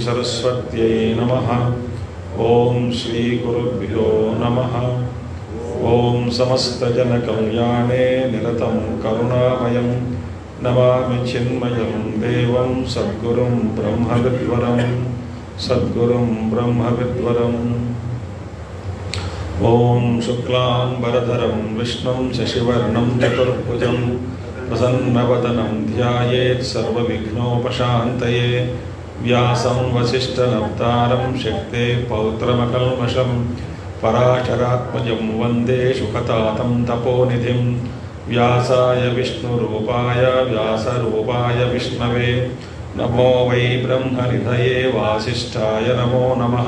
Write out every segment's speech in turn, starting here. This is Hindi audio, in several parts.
सरस्वत्यै नमः। ओम श्री गुरुभ्यो नमः। ओम समस्तजनकल्याणे निरतं करुणामयं नमामि चिन्मयं देवं सद्गुरुं ब्रह्मविद्वरम्। ओम शुक्लांबरधरं विष्णुं शशिवर्णं चतुर्भुजं प्रसन्नवदनं ध्यायेत् सर्वविघ्नोपशान्तये। व्यासं वसिष्ठनप्तारं शक्ते पौत्रमकल्मषं पराशरात्मजं वन्दे शुकतातं तपोनिधिं। व्यासाय विष्णुरूपाय व्यासरूपाय विष्णवे नमो वै ब्रह्मनिधये वासिष्ठाय नमो नमः।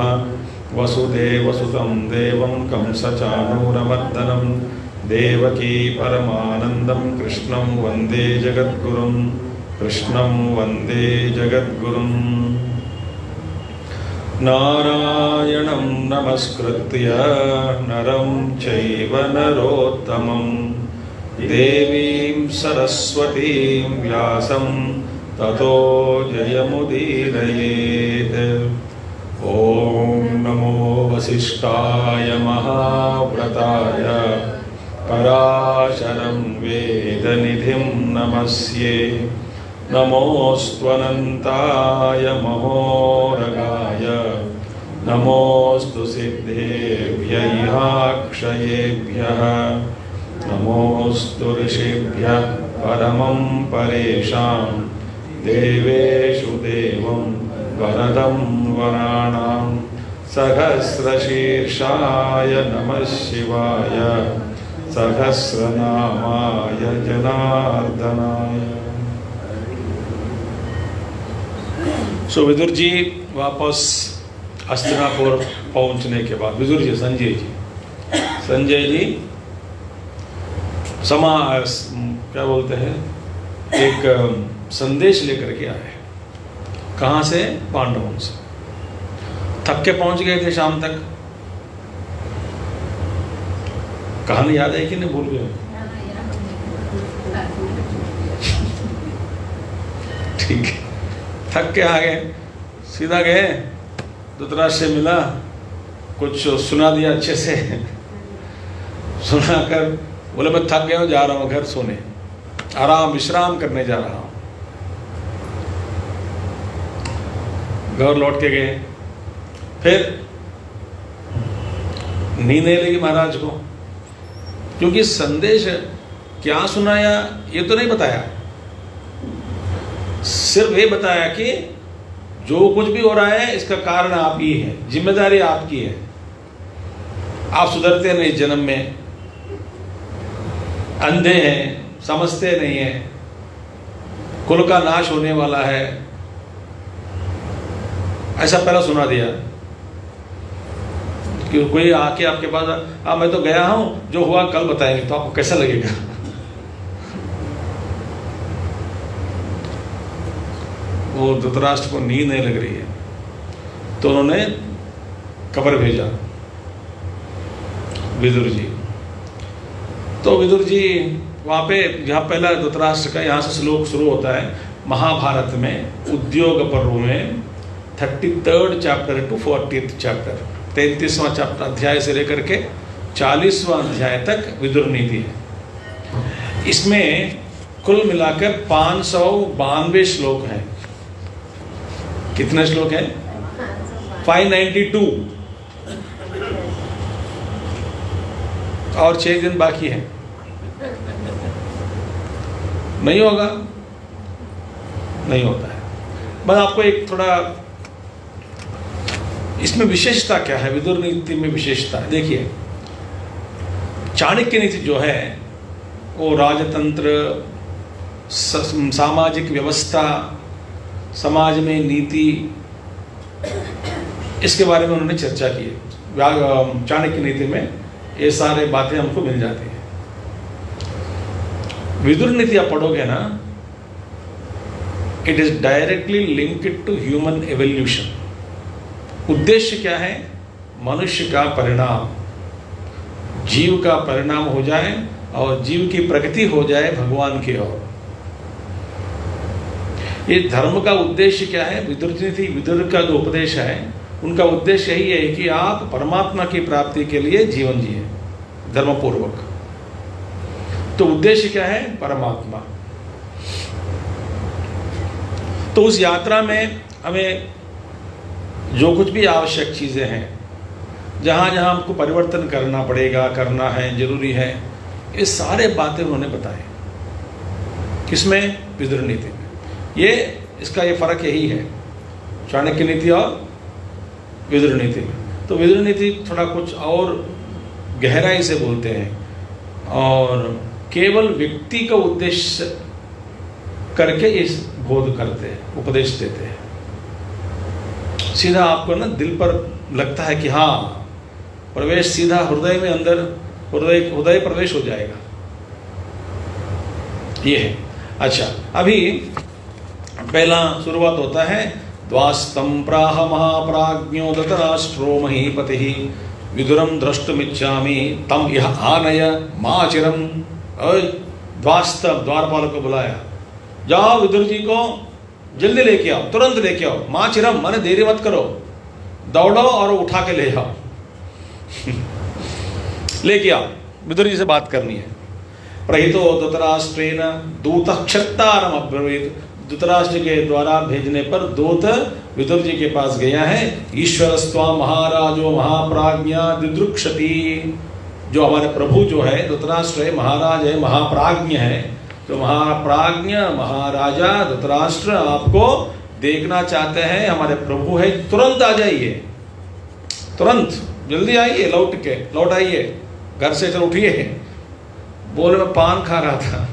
वसुदेवसुतं देवं कंसचाणूरमर्दनं देवकी परमानन्दं कृष्णं वन्दे जगद्गुरुम्। नारायणं नमस्कृत्य नरं चैव नरोत्तमं देवीं सरस्वतीं व्यासं ततो जयमुदीरयेत्। ॐ नमो वसिष्ठाय महाव्रताय पराशरं वेदनिधिं नमस्ये। नमोऽस्त्वनन्ताय महोरगाय नमोऽस्तु सिद्धेभ्यैहाक्षयेभ्यः नमोऽस्तु ऋषिभ्यः परमं परेषां देवेषु देवं वरदं वराणां सहस्रशीर्षाय नमः शिवाय सहस्रनामाय जनार्दनाय। सो विदुर जी वापस हस्तिनापुर पहुंचने के बाद विदुर जी संजय जी क्या बोलते हैं, एक संदेश लेकर के आए। कहाँ से? पांडवों से। थक के पहुंच गए थे शाम तक। कहानी याद है कि नहीं, भूल गए? ठीक है, थक के आ गए, सीधा गए, धृतराष्ट्र से मिला, कुछ सुना दिया अच्छे से। सुनाकर बोले मैं थक गया हूँ, जा रहा हूँ घर सोने, विश्राम करने जा रहा हूँ। घर लौट के गए, फिर नींद नहीं लगी महाराज को, क्योंकि संदेश क्या सुनाया ये तो नहीं बताया, सिर्फ ये बताया कि जो कुछ भी हो रहा है इसका कारण आप ही है, जिम्मेदारी आपकी है, आप सुधरते नहीं, जन्म में अंधे हैं, समझते नहीं हैं, कुल का नाश होने वाला है, ऐसा पहला सुना दिया। कि कोई आके आपके पास मैं तो गया हूं, जो हुआ कल बताएंगे, तो आपको कैसा लगेगा? वो धृतराष्ट्र को नींद नहीं लग रही है, तो उन्होंने खबर भेजा विदुर जी। तो विदुर जी वहाँ पे, जहाँ पहला धृतराष्ट्र का यहाँ से श्लोक शुरू होता है, महाभारत में उद्योग पर्व में 33rd chapter to 40th chapter, 33वां चैप्टर अध्याय से लेकर के 40वां अध्याय तक विदुर नीति है। इसमें कुल मिलाकर 592 श्लोक हैं। कितने श्लोक हैं? 592, और 6 दिन बाकी है। नहीं होगा, नहीं होता है। बस आपको एक थोड़ा इसमें विशेषता क्या है, विदुर नीति में विशेषता देखिए। चाणक्य नीति जो है वो राजतंत्र, सामाजिक व्यवस्था, समाज में नीति, इसके बारे में उन्होंने चर्चा की है। चाणक्य नीति में ये सारे बातें हमको मिल जाती हैं। विदुर नीति आप पढ़ोगे ना, it is directly linked to human evolution. उद्देश्य क्या है? मनुष्य का परिणाम, जीव का परिणाम हो जाए और जीव की प्रगति हो जाए भगवान की ओर। ये धर्म का उद्देश्य क्या है? विदुर नीति, विदुर का जो उपदेश है, उनका उद्देश्य यही है कि आप परमात्मा की प्राप्ति के लिए जीवन जिए धर्मपूर्वक। तो उद्देश्य क्या है? परमात्मा। तो उस यात्रा में हमें जो कुछ भी आवश्यक चीजें हैं, जहां जहां हमको परिवर्तन करना पड़ेगा, करना है, जरूरी है, ये सारे बातें उन्होंने बताए। किसमें? विदुर नीति में। इसका ये फर्क यही है चाणक्य नीति और विदुर नीति में। तो विदुर नीति थोड़ा कुछ और गहराई से बोलते हैं और केवल व्यक्ति का उद्देश्य करके इस बोध करते हैं, उपदेश देते हैं। सीधा आपको ना दिल पर लगता है कि हाँ, प्रवेश सीधा हृदय में, अंदर हृदय प्रवेश हो जाएगा। ये है। अच्छा, अभी पहला शुरुआत होता है, द्वास्तम प्राह महाप्राज्ञो धृतराष्ट्रो महीपतिः विदुरम द्रष्टुमिच्छामि तम यह आनय माचिरम। द्वास्त, द्वारपाल को बुलाया, जाओ विदुर जी को जल्दी लेके आओ, तुरंत लेके आओ। माचिरम माने देरी मत करो, दौड़ो और उठा के ले आओ। लेके आओ, विदुर जी से बात करनी है। प्रहितो धृतराष्ट्रेण दूतः क्षत्तारम अब्रवीत। धृतराष्ट्र के द्वारा भेजने पर दूत विदुर जी के पास गया है। ईश्वरस्त्वा महाराजो महाप्राज्ञा दिदृक्षति। जो हमारे प्रभु जो है धृतराष्ट्र है, महाराज है, महाप्राज्ञ है। तो महाप्राज्ञ महाराजा धृतराष्ट्र आपको देखना चाहते हैं, हमारे प्रभु है, तुरंत आ जाइए, तुरंत जल्दी आइए, लौट आइए, घर से चल उठिए। बोले मैं पान खा रहा था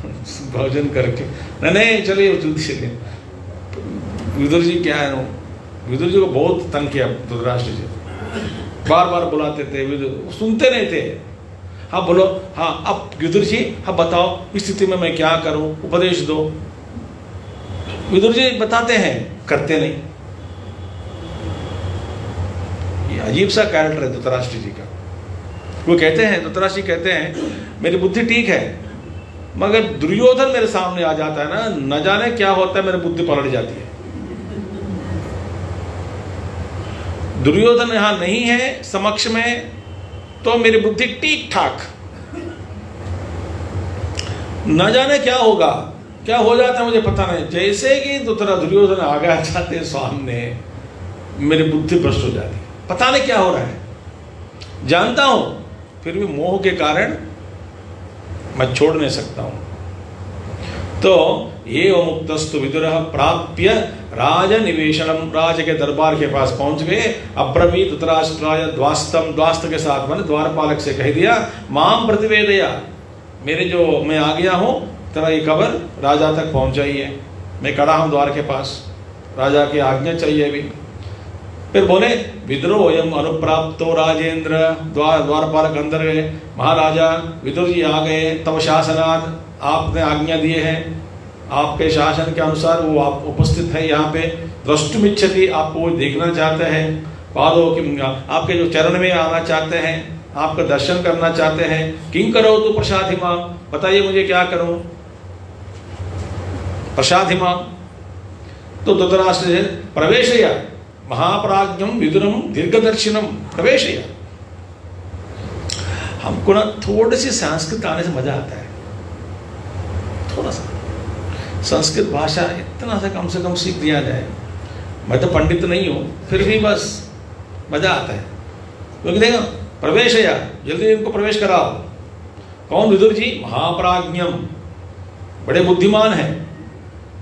भोजन करके। नहीं चलिए जल्दी चलिए। विदुर जी क्या है, विदुर जी को बहुत तंग किया धृतराष्ट्र जी, बार बार बुलाते थे, विदुर सुनते नहीं थे। हाँ बोलो, हाँ अब विदुर जी हाँ बताओ इस स्थिति में मैं क्या करूं, उपदेश दो। विदुर जी बताते हैं, करते नहीं। ये अजीब सा कैरेक्टर है धृतराष्ट्र जी का। वो कहते हैं, धृतराष्ट्र जी कहते हैं, मेरी बुद्धि ठीक है मगर दुर्योधन मेरे सामने आ जाता है ना, न जाने क्या होता है, मेरी बुद्धि पलट जाती है। दुर्योधन यहां नहीं है समक्ष में तो मेरी बुद्धि ठीक ठाक, न जाने क्या होगा, क्या हो जाता है मुझे पता नहीं। जैसे कि दुर्योधन आ गया जाते सामने, मेरी बुद्धि भ्रष्ट हो जाती है, पता नहीं क्या हो रहा है, जानता हूं फिर भी मोह के कारण मैं छोड़ नहीं सकता हूं। तो ये मुक्तस्तु विदुरः प्राप्य राजनिवेशनम। राज के दरबार के पास पहुंच गए। अब्रवीत धृतराष्ट्राय द्वास्तम, द्वास्त के साथ मैंने द्वारपालक से कह दिया, माम प्रतिवेदया, मेरे जो मैं आ गया हूं, तेरा ये खबर राजा तक पहुंचाइए, मैं खड़ा हूं द्वार के पास, राजा की आज्ञा चाहिए अभी। फिर बोले विद्रोहम अनुप्राप्तो राजेंद्र। द्वारपालक अंदर गए, महाराजा विदुर जी आ गए, तब शासनाद, आपने आज्ञा दिए हैं, आपके शासन के अनुसार वो आप उपस्थित है यहाँ पे। द्रष्टुमिच्छति, आपको देखना चाहते हैं। पादों की, आपके जो चरण में आना चाहते हैं, आपका दर्शन करना चाहते हैं। किं करो तो प्रसादिमा, बताइए मुझे क्या करूं। प्रसादिमा, तो धृतराष्ट्र प्रवेशया महाप्राज्ञम विदुरम दीर्घदर्शिनम प्रवेशया। हमको ना थोड़ी सी संस्कृत आने से मजा आता है, थोड़ा सा संस्कृत भाषा इतना सा कम से कम सीख दिया जाए। मैं तो पंडित नहीं हूं, फिर भी बस मजा आता है। क्योंकि देखो प्रवेशया, जल्दी इनको प्रवेश कराओ। कौन? विदुर जी, महाप्राज्ञम, बड़े बुद्धिमान है,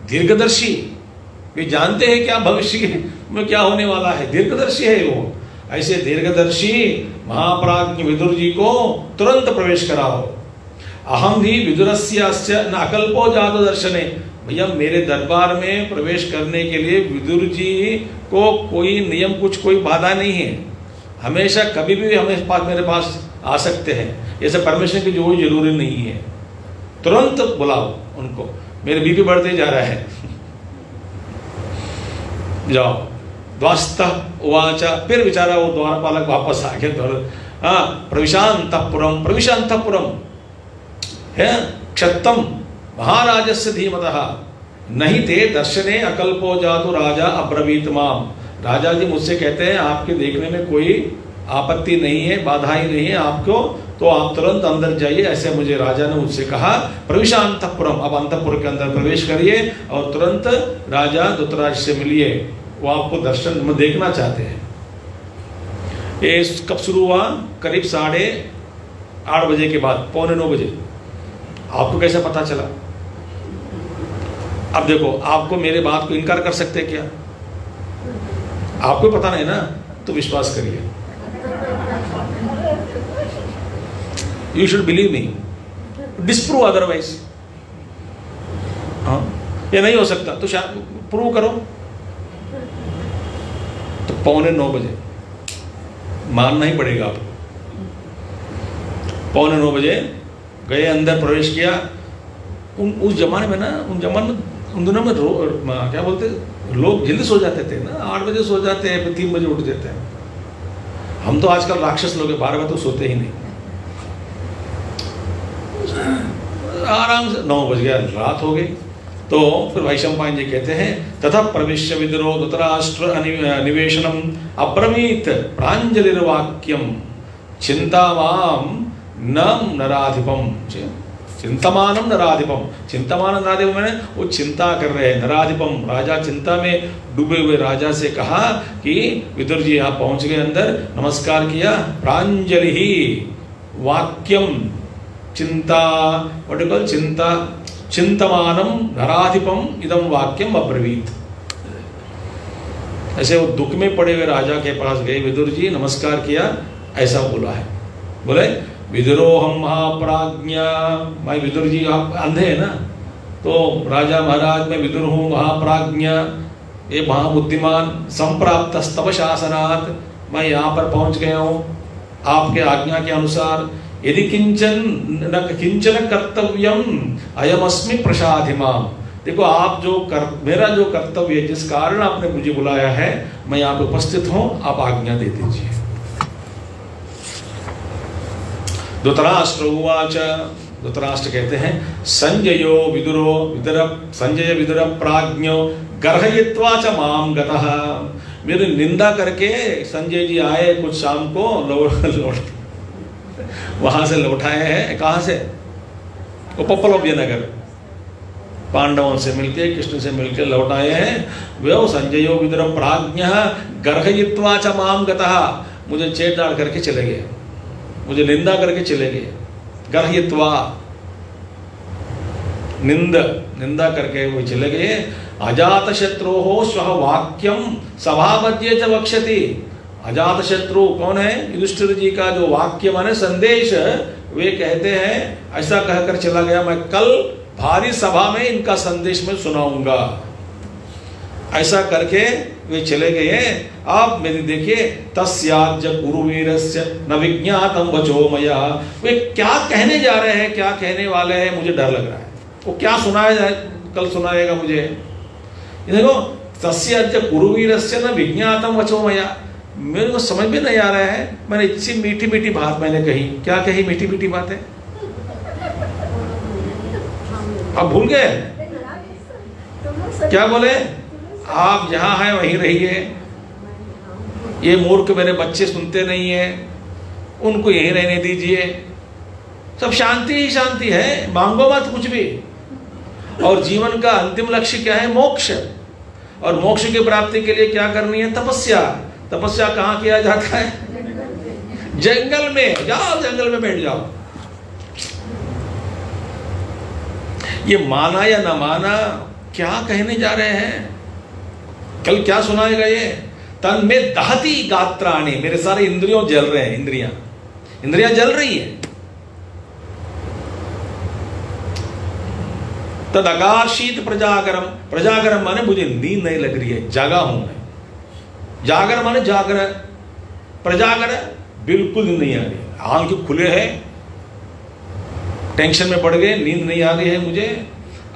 दीर्घदर्शी, वे जानते हैं क्या भविष्य में क्या होने वाला है, दीर्घदर्शी है वो। ऐसे दीर्घदर्शी महाप्राज्ञ विदुर जी को तुरंत प्रवेश कराओ। अहम ही विदुरस्यास्य न अकल्पो जातो दर्शने। भैया मेरे दरबार में प्रवेश करने के लिए विदुर जी को कोई नियम, कुछ कोई बाधा नहीं है। हमेशा कभी भी मेरे पास आ सकते हैं। ऐसे परमिशन की जो जरूरी नहीं है। तुरंत बुलाओ उनको, मेरे बीपी बढ़ते जा रहा है। जाओ। द्वास्त उवाच, फिर बेचारा वो द्वारपालक वापस आ गया। प्रविशांतपुरम, प्रविशांतपुरम है क्षत्तम महाराजस्य धीमतः नहीं ते दर्शने अकल्पो जातु राजा अब्रवीत माम। राजा जी मुझसे कहते हैं आपके देखने में कोई आपत्ति नहीं है, बाधा ही नहीं है आपको, तो आप तुरंत अंदर जाइए, ऐसे मुझे राजा ने मुझसे कहा। प्रविशांतपुरम, अब अंतपुर के अंदर प्रवेश करिए और तुरंत राजा धृतराष्ट्र से मिलिए, वो आपको दर्शन में देखना चाहते हैं। ये कब शुरू हुआ? करीब 8:30 बजे के बाद, 8:45 बजे। आपको कैसे पता चला? अब देखो, आपको मेरे बात को इनकार कर सकते क्या? आपको पता नहीं ना, तो विश्वास करिए। You should believe me, disprove otherwise. हाँ, ये नहीं हो सकता तो प्रूव करो। तो 8:45 बजे मानना ही पड़ेगा आपको। 8:45 बजे गए, अंदर प्रवेश किया। उस जमाने में ना, उन दिनों में क्या बोलते, लोग जल्दी सो जाते थे ना, 8 बजे सो जाते हैं, फिर 3 बजे उठ जाते हैं। हम तो आजकल राक्षस लोग हैं, 12 बजे तो सोते ही नहीं। आराम से 9 बज गया, रात हो गई। तो फिर वैशंपायन जी कहते हैं, तथा प्रविश्य विदुरो धृतराष्ट्र निवेशनम अब्रवीत प्रांजलिर्वाक्यम चिंतावाम नम नराधिपम। चिंतमानम नराधिपम, चिंतमान नराधिपम मैंने वो चिंता कर रहे हैं। नराधिपम, राजा चिंता में डूबे हुए राजा से कहा कि विदुर जी आप पहुंच गए अंदर, नमस्कार किया। प्रांजलि ही वाक्यम चिंता, व्हाट चिंता, चिंतमानम नराधिपम इदम वाक्यम अब्रवीत। ऐसे वो दुख में पड़े हुए राजा के पास गए, विदुर जी नमस्कार किया, ऐसा बोला है। बोले विदुरोहम महाप्राज्ञा, मैं विदुर जी, आप अंधे है ना, तो राजा महाराज मैं विदुर हूँ, महाप्राज्ञा, ये महाबुद्धिमान, संप्राप्त स्तव शासनात्, मैं यहाँ पर पहुँच गया हूँ आपके आज्ञा के अनुसार। यदि किंचन कर्तव्यम अयमस्मि प्रसाधिमाम। देखो आप मेरा जो कर्तव्य है, जिस कारण आपने मुझे बुलाया है, मैं यहाँ पे उपस्थित हूँ, आप आज्ञा दे दीजिए। धृतराष्ट्र उवाच, धृतराष्ट्र कहते हैं, संजयो विदुरो संजय विदुर प्राज्ञो गर्हयित्वा च माम गतः। मेरी निंदा करके संजय जी आए कुछ शाम को, लौट वहां से लौटाए हैं। कहां से? उपप्लव्य नगर, पांडवों से मिलके, कृष्ण से मिलके लौटाए हैं। वे संजयो विदुर प्राज्ञ गर्हयित्वा च माम गतः, मुझे चेत डाल करके चले गए, मुझे निंदा करके चले गए। गर्हयित्वा, निंदा करके वो चले गए। अजात शत्रु हो स्व वाक्यम सभा मध्य च वक्ष्यति। अजात शत्रु कौन है? युधिष्ठिर जी का जो वाक्य माने संदेश, वे कहते हैं, ऐसा कहकर चला गया, मैं कल भारी सभा में इनका संदेश में सुनाऊंगा। ऐसा करके वे चले गए। आप मेरी देखिए, तस्याज कुरुवीरस्य न विज्ञातम वचो मया। वे क्या कहने जा रहे हैं, क्या कहने वाले हैं, मुझे डर लग रहा है। वो क्या सुनाया, कल सुनाएगा मुझे। देखो, तस्याज कुरुवीरस्य न विज्ञातम वचो मया, मेरे को समझ में नहीं आ रहा है। मैंने इतनी मीठी मीठी बात मैंने कही, क्या कही मीठी मीठी बातें, अब भूल गए? क्या बोले? आप जहां हैं वहीं रहिए, ये मूर्ख मेरे बच्चे सुनते नहीं है, उनको यहीं रहने दीजिए, सब शांति ही शांति है, मांगो मत कुछ भी। और जीवन का अंतिम लक्ष्य क्या है? मोक्ष। और मोक्ष की प्राप्ति के लिए क्या करनी है? तपस्या। तपस्या कहाँ किया जाता है? जंगल में जाओ, जंगल में बैठ जाओ। ये माना या न माना, क्या कहने जा रहे हैं? कल क्या सुनाएगा ये? तन में दहती गात्राणी, मेरे सारे इंद्रियों जल रहे हैं, इंद्रियां जल रही है। तद अकार्षित प्रजागरम, प्रजागरम माने मुझे नींद नहीं लग रही है, जागा हूं मैं। जागर माने जागर, प्रजागर बिल्कुल नींद नहीं आ रही है, आंख खुले हैं, टेंशन में पड़ गए, नींद नहीं आ रही है मुझे,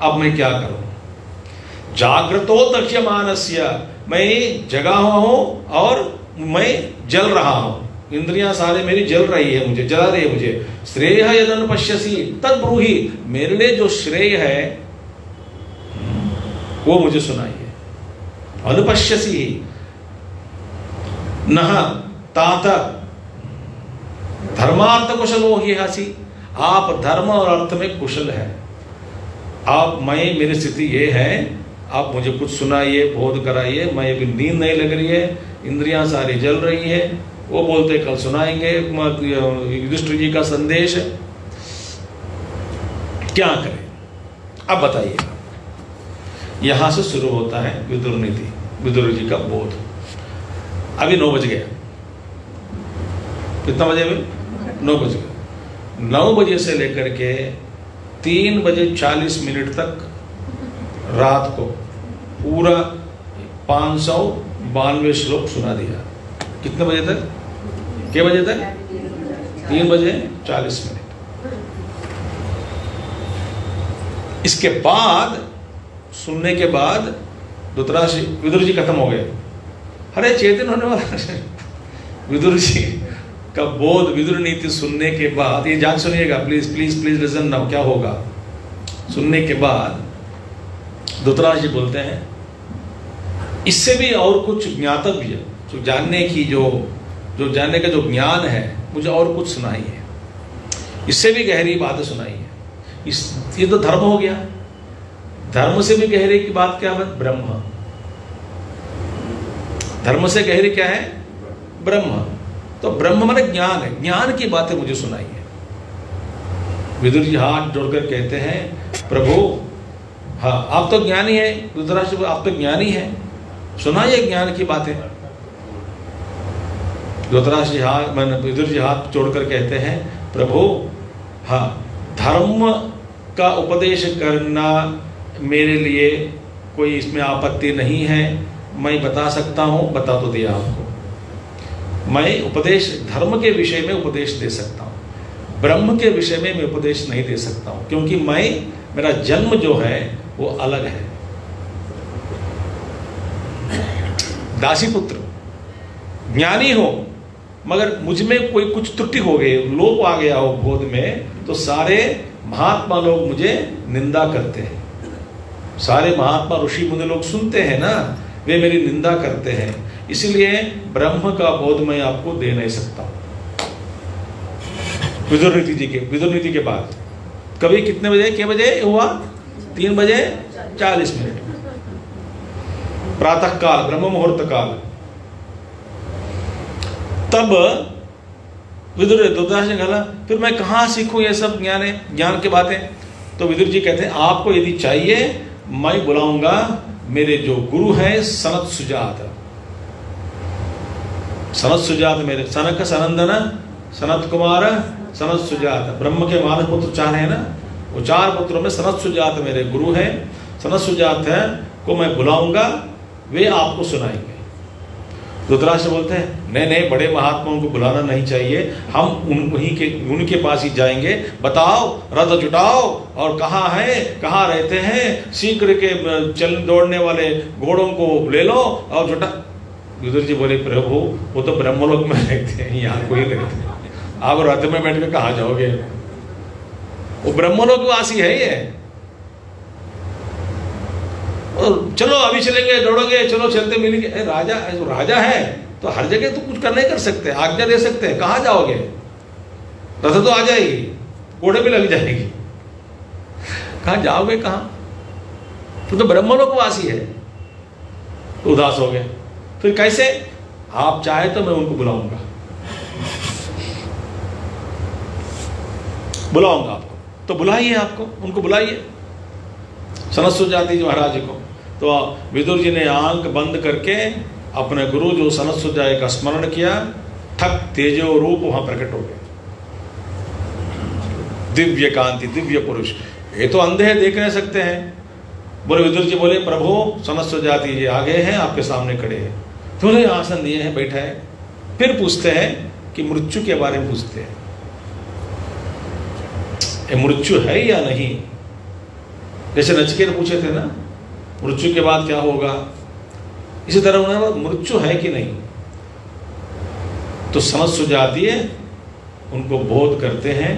अब मैं क्या करूं। जागृतो दह्यमानस्य, मैं जगा हुआ हूं और मैं जल रहा हूं, इंद्रियां सारे मेरी जल रही है, मुझे जला रही है मुझे। श्रेय यदनुपश्यसि तद ब्रूहि, मेरे लिए जो श्रेय है वो मुझे सुनाइए। अनुपश्यसि नह तात धर्मार्थ कुशलो ही हसी, आप धर्म और अर्थ में कुशल है। आप मेरी स्थिति ये है, आप मुझे कुछ सुनाइए, बोध कराइए, मैं अभी नींद नहीं लग रही है, इंद्रियां सारी जल रही है। वो बोलते कल सुनाएंगे युधिष्ठिर जी का संदेश, क्या करें अब बताइए। यहां से शुरू होता है विदुर नीति, विदुर जी का बोध। अभी 9 बज गया, कितना बजे में? 9 बज गए। 9 बजे से लेकर के 3 बजे 40 मिनट तक रात को पूरा 592 श्लोक सुना दिया। कितने बजे तक? क्या बजे तक? 3 बजे 40 मिनट। इसके बाद सुनने के बाद धृतराष्ट्र विदुर जी खत्म हो गए। अरे चेतन होने वाला विदुर जी का बोध, विदुर नीति सुनने के बाद, ये जान सुनिएगा please please please listen now, क्या होगा। सुनने के बाद धृतराष्ट्र जी बोलते हैं इससे भी और कुछ ज्ञातव्य, जो जानने की जो जानने का जो ज्ञान है, मुझे और कुछ सुनाइए, इससे भी गहरी बातें सुनाइए। ये तो धर्म हो गया, धर्म से भी गहरी की बात क्या है? ब्रह्म। धर्म से गहरी क्या है? ब्रह्म। तो ब्रह्म माने ज्ञान है, ज्ञान की बातें मुझे सुनाइए। विदुर जी हाथ जोड़कर कहते हैं प्रभु, हाँ आप तो ज्ञानी है, धृतराष्ट्र आप तो ज्ञानी है, सुनाइए ज्ञान की बातें। धृतराष्ट्र हाथ विदुर जी हाथ जोड़कर कहते हैं प्रभु, हाँ धर्म का उपदेश करना मेरे लिए कोई इसमें आपत्ति नहीं है, मैं बता सकता हूँ, बता तो दिया आपको। मैं उपदेश धर्म के विषय में उपदेश दे सकता हूँ, ब्रह्म के विषय में मैं उपदेश नहीं दे सकता हूँ, क्योंकि मेरा जन्म जो है वो अलग है। दासी पुत्र ज्ञानी हो, मगर मुझ में कोई कुछ त्रुटि हो गई, लोप आ गया हो बोध में, तो सारे महात्मा लोग मुझे निंदा करते हैं। सारे महात्मा ऋषि मुनि लोग सुनते हैं ना, वे मेरी निंदा करते हैं, इसलिए ब्रह्म का बोध मैं आपको दे नहीं सकता। विदुर नीति के बाद कभी कितने बजे, क्या बजे हुआ? 3 बजे 40 मिनट, प्रातः काल, ब्रह्म मुहूर्त काल। तब विदुर धृतराष्ट्र ने कहा फिर मैं कहाँ सीखूं ये सब ज्ञान की बातें। तो विदुर जी कहते हैं आपको यदि चाहिए, मैं बुलाऊंगा मेरे जो गुरु हैं सनत सुजात। सनत सुजात मेरे सनक सनंदन, सनत कुमार, सनत सुजात, ब्रह्म के मानस पुत्र 4 है ना, वो 4 पुत्रों में सनत सुजात मेरे गुरु हैं। सनत सुजात है को मैं बुलाऊंगा, वे आपको सुनाएंगे। धृतराष्ट्र बोलते हैं नहीं, बड़े महात्माओं को बुलाना नहीं चाहिए, हम उनके पास ही जाएंगे। बताओ, रथ जुटाओ और कहाँ है, कहाँ रहते हैं, शीघ्र के चल दौड़ने वाले घोड़ों को ले लो और जुटा। विदुर जी बोले प्रभु वो तो ब्रह्मलोक में रहते हैं, यहाँ कोई रहते हैं, आप रथ में बैठ कर कहाँ जाओगे, वो ब्रह्मलोक वासी है ये। और चलो अभी चलेंगे, दौड़ोगे, चलो चलते मिलेंगे। राजा है तो हर जगह तो कुछ कर नहीं कर सकते, आज्ञा दे सकते हैं, कहाँ जाओगे? रथ तो आ जाएगी, घोड़े भी लग जाएगी, कहाँ जाओगे कहाँ? तो ब्रह्मलोक वासी है। तो उदास हो गए। फिर कैसे? आप चाहे तो मैं उनको बुलाऊंगा आपको, तो बुलाइए, आपको उनको बुलाइए, सनत सुजाति जी महाराज को। तो विदुर जी ने आंख बंद करके अपने गुरु जो सनत सुजाय का स्मरण किया, ठक तेजो रूप वहां प्रकट हो गए। दिव्य कांति, दिव्य पुरुष, ये तो अंधे हैं, देख नहीं सकते हैं। बोले विदुर जी बोले प्रभु समस्त जाति जी आगे हैं, आपके सामने खड़े हैं। तो बोले आसन दिए हैं, बैठा है। फिर पूछते हैं कि मृत्यु के बारे में पूछते हैं, ये मृत्यु है या नहीं। जैसे नचिकेत पूछे थे ना मृत्यु के बाद क्या होगा, इसी तरह उन्होंने मृत्यु है कि नहीं। तो समस्त जातीय उनको बोध करते हैं,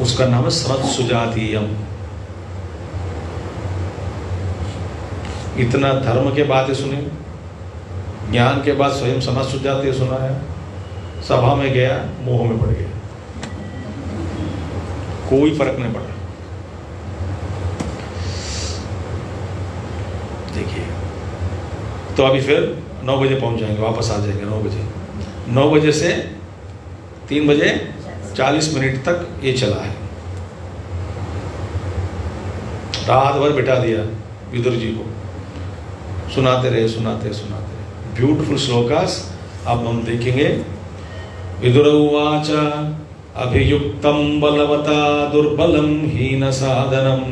उसका नाम है समस्त जातीयम। इतना धर्म के बातें सुने, ज्ञान के बाद स्वयं समस्त जातीय सुनाया, सभा में गया मोह में पड़ गया, कोई फर्क नहीं पड़ा। देखिए तो अभी फिर 9 बजे पहुंच जाएंगे, वापस आ जाएंगे 9 बजे। 9 बजे से 3 बजे 40 मिनट तक ये चला है। रात भर बिठा दिया विदुर जी को, सुनाते रहे सुनाते सुनाते रहे। ब्यूटीफुल श्लोकास अब हम देखेंगे। विदुर उवाच अभियुक्तं बलवता दुर्बलं हीन साधनं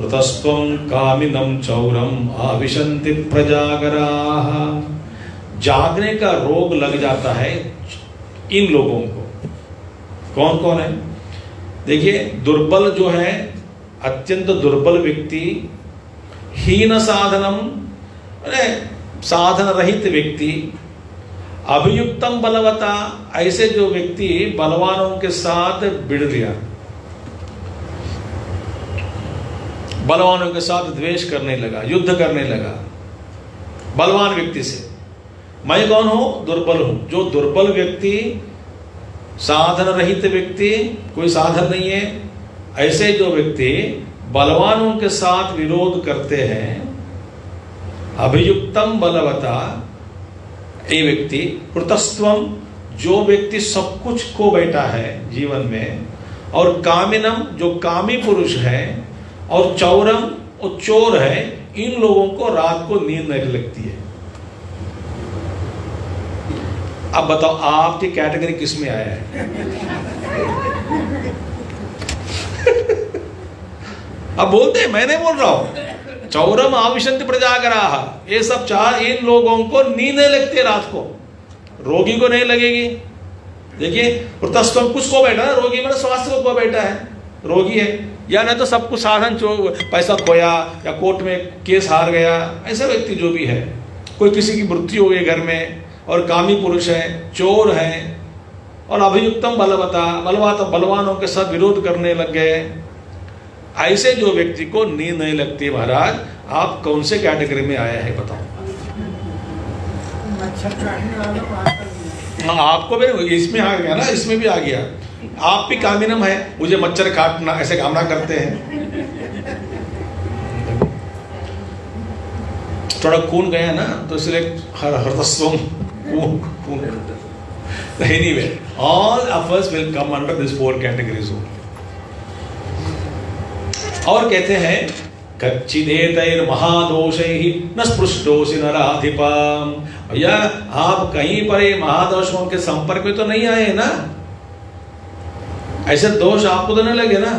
ऋतस्त्वं कामिनं चौरम आविशन्ति प्रजागराः। जागने का रोग लग जाता है इन लोगों को। कौन कौन है? देखिए, दुर्बल जो है, अत्यंत दुर्बल व्यक्ति, हीन साधनम साधन रहित व्यक्ति, अभियुक्तम बलवता ऐसे जो व्यक्ति बलवानों के साथ भिड़ गया, बलवानों के साथ द्वेष करने लगा, युद्ध करने लगा बलवान व्यक्ति से। मैं कौन हूं? दुर्बल हूं। जो दुर्बल व्यक्ति, साधन रहित व्यक्ति, कोई साधन नहीं है, ऐसे जो व्यक्ति बलवानों के साथ विरोध करते हैं, अभियुक्तम बलवता ये व्यक्ति, कृतस्त्वम जो व्यक्ति सब कुछ खो बैठा है जीवन में, और कामिनम जो कामी पुरुष है, और चौरम और चोर है, इन लोगों को रात को नींद नहीं लगती है। अब बताओ आपकी कैटेगरी किस में आया है? अब बोलते हैं, मैं नहीं बोल रहा हूं। चौरम आविशंति प्रजागराः, ये सब चार, इन लोगों को नींद नहीं लगती रात को, रोगी को नहीं लगेगी। देखिए, प्रतस्त्वम कुछ को बैठा है, रोगी मतलब स्वास्थ्य को बैठा है, रोगी है, या नहीं तो सब कुछ साधन पैसा खोया या कोर्ट में केस हार गया, ऐसा व्यक्ति जो भी है, कोई किसी की मृत्यु हो गई घर में, और कामी पुरुष है, चोर है, और अभियुक्तम बलवता बलवानों के साथ विरोध करने लग गए, ऐसे जो व्यक्ति को नींद नहीं लगती। महाराज आप कौन से कैटेगरी में आया है बताओ? आपको भी इसमें आ गया ना, इसमें भी आ गया। आप भी कामिनम है, मुझे मच्छर काटना, ऐसे कामना करते हैं। थोड़ा खून गया ना, तो इसलिए हरतस्वम खून। Anyway, all of us will come under this 4 categories only. और कहते हैं कच्चिदेतैर महादोषैहि न स्पृष्टोसि नराधिपाम। भैया आप कहीं पर ये महादोषों के संपर्क में तो नहीं आए ना, ऐसे दोष आपको तो नहीं लगे ना?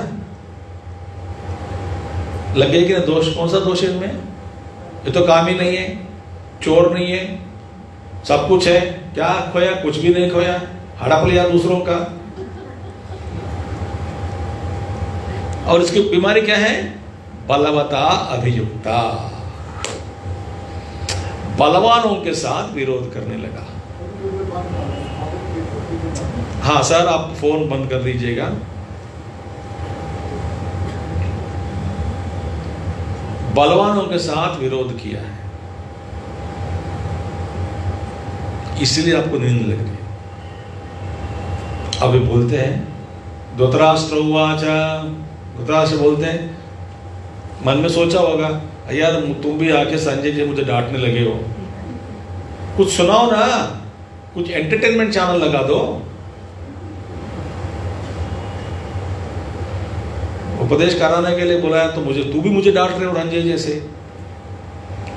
लगे कि ना दोष? कौन सा दोष है इनमें? ये तो काम ही नहीं है, चोर नहीं है, सब कुछ है, क्या खोया? कुछ भी नहीं खोया, हड़प लिया दूसरों का। और इसकी बीमारी क्या है? बलवता अभियुक्ता, बलवानों के साथ विरोध करने लगा। हाँ सर, आप फोन बंद कर दीजिएगा। बलवानों के साथ विरोध किया है, इसलिए आपको नींद लग रही है। अभी बोलते हैं धृतराष्ट्र उवाच, धृतराष्ट्र बोलते हैं, मन में सोचा होगा यार तुम भी आके संजय जी मुझे डांटने लगे हो, कुछ सुनाओ ना, कुछ एंटरटेनमेंट चैनल लगा दो। उपदेश कराने के लिए बुलाया तो मुझे, तू भी मुझे डांट रहे हो रंजय जैसे।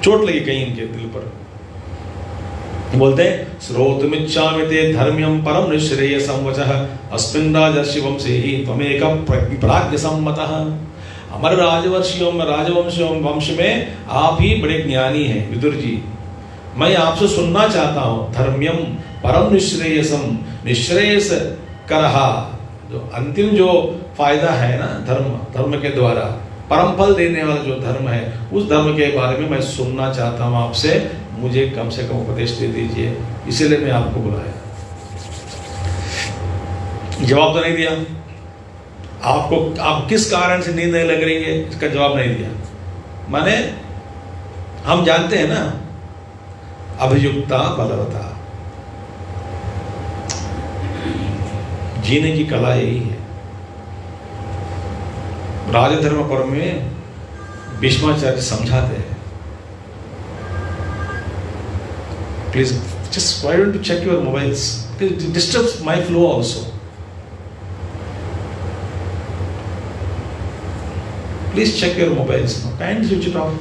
चोट लगी कहीं इनके दिल पर। बोलते हैं श्रोतुमिच्छामि ते धर्म्यं परम निःश्रेयसं वचः अस्मिन् राजर्षि वंशे त्वमेक प्राज्ञ सम्मतः। हमारे राजवर्षियों में राजवंशियों वंश में आप ही बड़े ज्ञानी हैं विदुर जी। मैं आपसे सुनना चाहता हूँ धर्म्यम परम निःश्रेयसम, निःश्रेयस करहा, जो अंतिम जो फायदा है ना धर्म के द्वारा परम फल देने वाला जो धर्म है, उस धर्म के बारे में मैं सुनना चाहता हूँ आपसे, मुझे कम से कम उपदेश दे दीजिए, इसीलिए मैं आपको बुलाया। जवाब तो नहीं दिया आपको, आप किस कारण से नींद नहीं लग रही है इसका जवाब नहीं दिया। माने हम जानते हैं ना अभियुक्ता बलवता, जीने की कला यही है। राजधर्म पर्व में भीष्माचार्य समझाते हैं, please just why don't you check your mobiles, it disturbs my flow also, please check your mobiles, kind switch it off.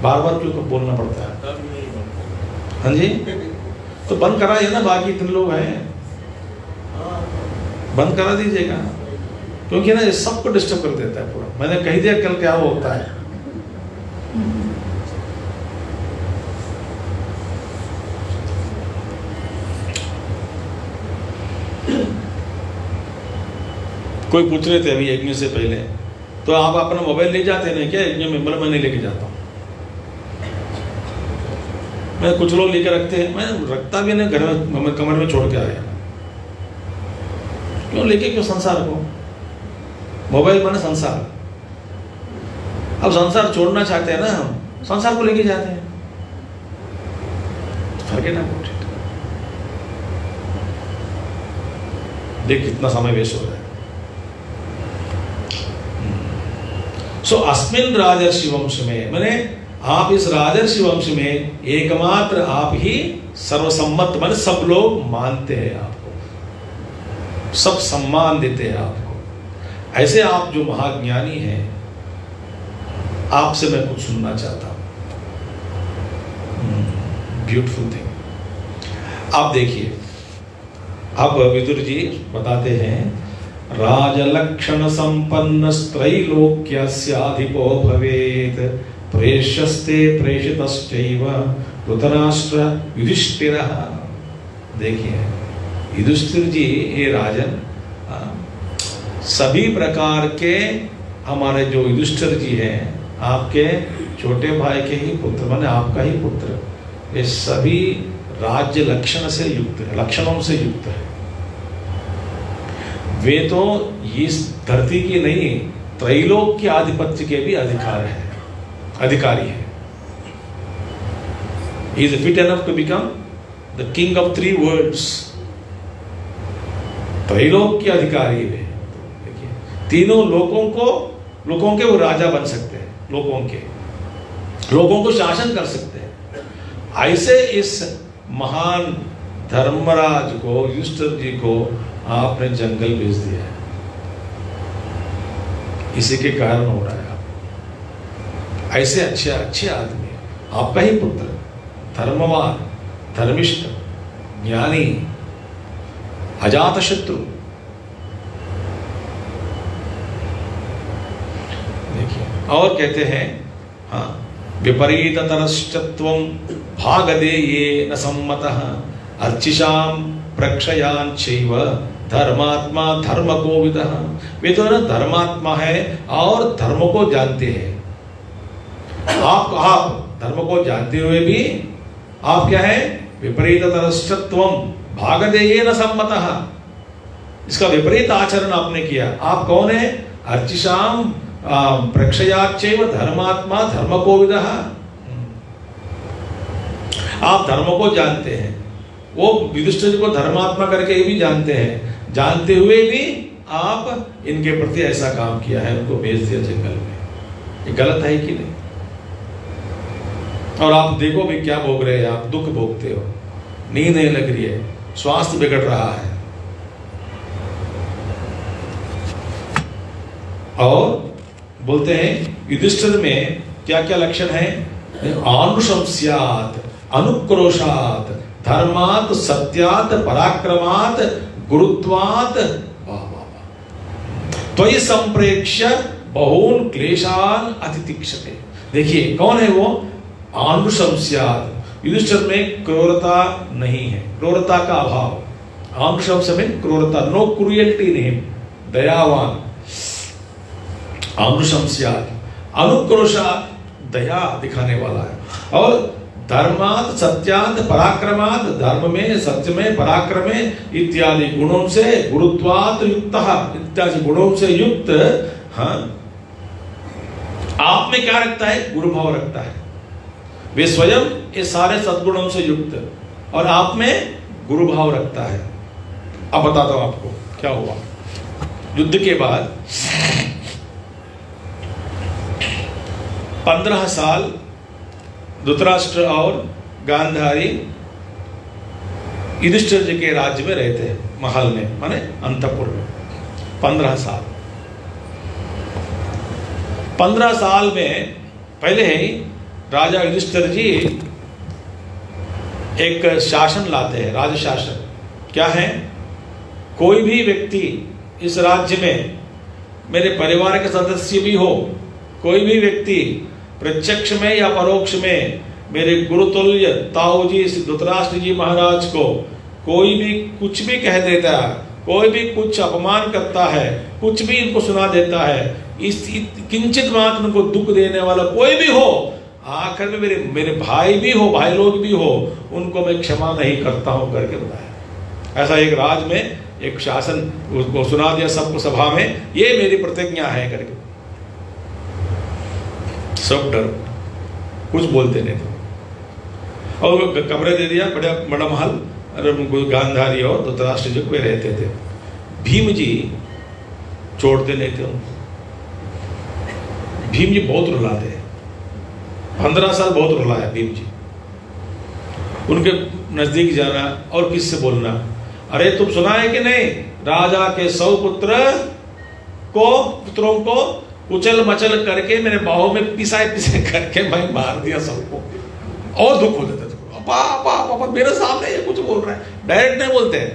बार बार क्यों बोलना पड़ता है? हाँ जी, तो बंद कराइए ना, बाकी इतने लोग हैं, बंद करा दीजिएगा, क्योंकि ना ये सबको डिस्टर्ब कर देता है पूरा। मैंने कह दिया कल क्या होता है। कोई पूछ रहे थे अभी यज्ञ से पहले, तो आप अपना मोबाइल ले जाते नहीं क्या यज्ञ में? बोला मैं नहीं लेके जाता हूँ, मैं कुछ लोग लेके रखते हैं, मैं रखता भी नहीं, घर में कमर में छोड़ के आया। क्यों लेके, क्यों? संसार को, मोबाइल माने संसार। अब संसार छोड़ना चाहते हैं ना हम, संसार को लेके जाते हैं, फर्क ना कुछ। देख कितना समय वेस्ट हो रहा है। सो अस्मिन राजर्षि वंश में, मैंने आप इस राजर्षि वंश में एकमात्र आप ही सर्वसम्मत, माने सब लोग मानते हैं आपको, सब सम्मान देते हैं आपको। ऐसे आप जो महाज्ञानी हैं, आपसे मैं कुछ सुनना चाहता हूं। Beautiful thing. आप देखिए, अब विदुर जी बताते हैं, राजलक्षण संपन्न त्रैलोक्यस्याधिपो भवेत्, प्रेष्यस्ते प्रेषितश्चैव धृतराष्ट्र युधिष्ठिरः। देखिए युधिष्ठिर जी, ये राजन, सभी प्रकार के हमारे जो युधिष्ठिर जी हैं, आपके छोटे भाई के ही पुत्र, माने आपका ही पुत्र, ये सभी राज्य लक्षण से युक्त है, लक्षणों से युक्त है। वे तो इस धरती की नहीं, त्रैलोक के आधिपत्य के भी अधिकारी है। He is fit enough to become the king of 3 worlds. त्रैलोक के अधिकारी वे, देखिए तीनों लोगों के वो राजा बन सकते हैं, लोगों को शासन कर सकते हैं। ऐसे इस महान धर्मराज को, युधिष्ठिर जी को आपने जंगल भेज दिया है, इसी के कारण हो रहा है। आप ऐसे अच्छे आदमी, आपका ही पुत्र, धर्मवान, धर्मिष्ठ, ज्ञानी, अजात शत्रु। देखिए और कहते हैं, हाँ, विपरीततरश्चत्वं भागदेये न सम्मतः अर्चिषां प्रक्षयाञ्चैव धर्मात्मा धर्म को विदः। वे तो ना धर्मात्मा है और धर्म को जानते हैं। आप धर्म को जानते हुए भी आप क्या है? विपरीततरश्चत्वं भागदेये न सम्मतः, इसका विपरीत आचरण आपने किया। आप कौन है? अर्चिषां प्रक्षयाच्चैव धर्मात्मा धर्म को विदः। आप धर्म को जानते हैं, वो युधिष्ठिर को धर्मात्मा करके ये भी जानते हैं, जानते हुए भी आप इनके प्रति ऐसा काम किया है, उनको भेज दिया जंगल में। ये गलत है कि नहीं? और आप देखो भी क्या भोग रहे हैं, आप दुख भोगते हो, नींद नहीं लग रही है, स्वास्थ्य बिगड़ रहा है। और बोलते हैं युधिष्ठिर में क्या क्या लक्षण है? आनुषम स्यात्, अनुक्रोशात धर्मात सत्यात पराक्रमात गुरुत्वात त्वयि संप्रेक्ष्य बहून क्लेशान अतितिक्षते। देखिए कौन है वो? आनुशंस्यात्, युधिष्ठिर में क्रूरता नहीं है, क्रूरता का अभाव। आनुशंस में क्रूरता, नो क्रूएल्टी नहीं, दयावान। आनुशंस्यात्, अनुक्रोशात्, दया दिखाने वाला है। और धर्मात सत्यात पराक्रमात, धर्म में सत्य में पराक्रम में इत्यादि गुणों से, गुरुत्वात युक्तः, इत्यादि गुणों से युक्त। हाँ, आप में क्या रखता है? गुरु भाव रखता है। वे स्वयं ये सारे सद्गुणों से युक्त और आप में गुरु भाव रखता है। अब बताता हूं आपको क्या हुआ। युद्ध के बाद 15 साल धृतराष्ट्र और गांधारी युधिष्ठिर जी के राज्य में रहते हैं, महल में, माने अंतपुर में। 15 साल 15 साल में पहले ही राजा युधिष्ठिर जी एक शासन लाते हैं, राज शासन। क्या है? कोई भी व्यक्ति इस राज्य में मेरे परिवार के सदस्य भी हो, कोई भी व्यक्ति प्रत्यक्ष में या परोक्ष में मेरे गुरुतुल्य ताऊ जी धृतराष्ट्र जी महाराज को कोई भी कुछ भी कह देता है, कोई भी कुछ अपमान करता है, कुछ भी इनको सुना देता है, इस किंचित मात्र उनको दुख देने वाला कोई भी हो, आखिर में मेरे भाई भी हो, भाई लोग भी हो, उनको मैं क्षमा नहीं करता हूं करके बताया। ऐसा एक राज में एक शासन उसको सुना दिया सबको सभा में, ये मेरी प्रतिज्ञा है करके। सब डर, कुछ बोलते नहीं थे। और कमरे दे दिया, बड़ा महल, गांधारी और धृतराष्ट्र जी को रहते थे। भीम जी छोड़ते नहीं थे उनको। भीम जी बहुत रुलाते हैं, 15 साल बहुत रुलाया भीम जी। उनके नजदीक जाना और किससे बोलना, अरे तुम सुना है कि नहीं, राजा के 100 पुत्रों को उछल मचल करके मेरे बाहों में पिसाए पिसाए करके मैं मार दिया सबको। और दुख हो जाता है, पापा मेरे सामने ये कुछ बोल रहा है, डायरेक्ट नहीं बोलते हैं,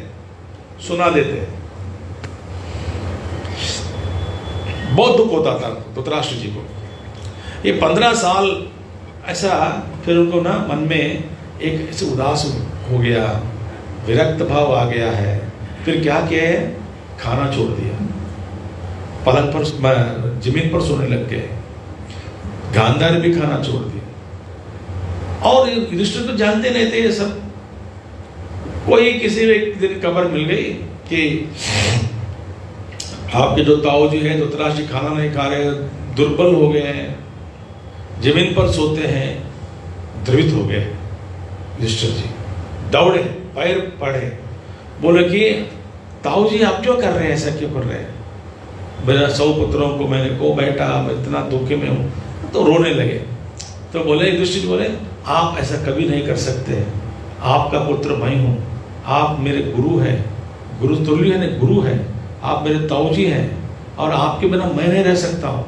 सुना देते हैं। बहुत दुख होता था धृतराष्ट्र जी को। ये 15 साल ऐसा, फिर उनको ना मन में एक ऐसे उदास हो गया, विरक्त भाव आ गया है। फिर क्या किया है? खाना छोड़ दिया, पलंग पर जमीन पर सोने लग गए। गांधारी भी खाना छोड़ दिया। और युधिष्ठिर तो जानते नहीं थे ये सब। कोई किसी एक दिन खबर मिल गई कि आपके जो ताऊ जी हैं धृतराष्ट्र जी खाना नहीं खा रहे, दुर्बल हो गए हैं, जमीन पर सोते हैं। द्रवित हो गए युधिष्ठिर जी, दौड़े, पैर पड़े, बोले कि ताऊ जी आप क्यों कर रहे हैं, ऐसा क्यों कर रहे हैं? मेरा 100 पुत्रों को मैंने को बेटा, मैं इतना दुखे में हूं। तो रोने लगे। तो बोले युधिष्ठिर बोले, आप ऐसा कभी नहीं कर सकते, आपका पुत्र मैं हूं, आप मेरे गुरु हैं, गुरु तुल्य है, गुरु है, आप मेरे ताऊ जी हैं, और आपके बिना मैं नहीं रह सकता हूं।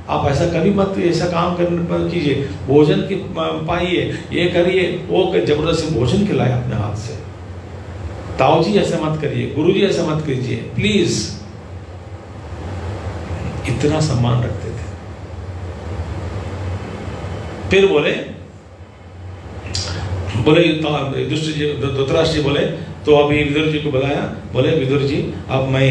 आप ऐसा कभी मत, ऐसा काम करने कीजिए, भोजन की पाइए, ये करिए, वो जबरदस्ती भोजन खिलाए अपने हाथ से। ताऊ जी ऐसा मत करिए, गुरु जी ऐसा मत कीजिए, प्लीज। इतना सम्मान रखते थे। फिर बोले धृतराष्ट्र जी बोले, तो अभी विदुर जी को बुलाया, बोले विदुर जी अब मैं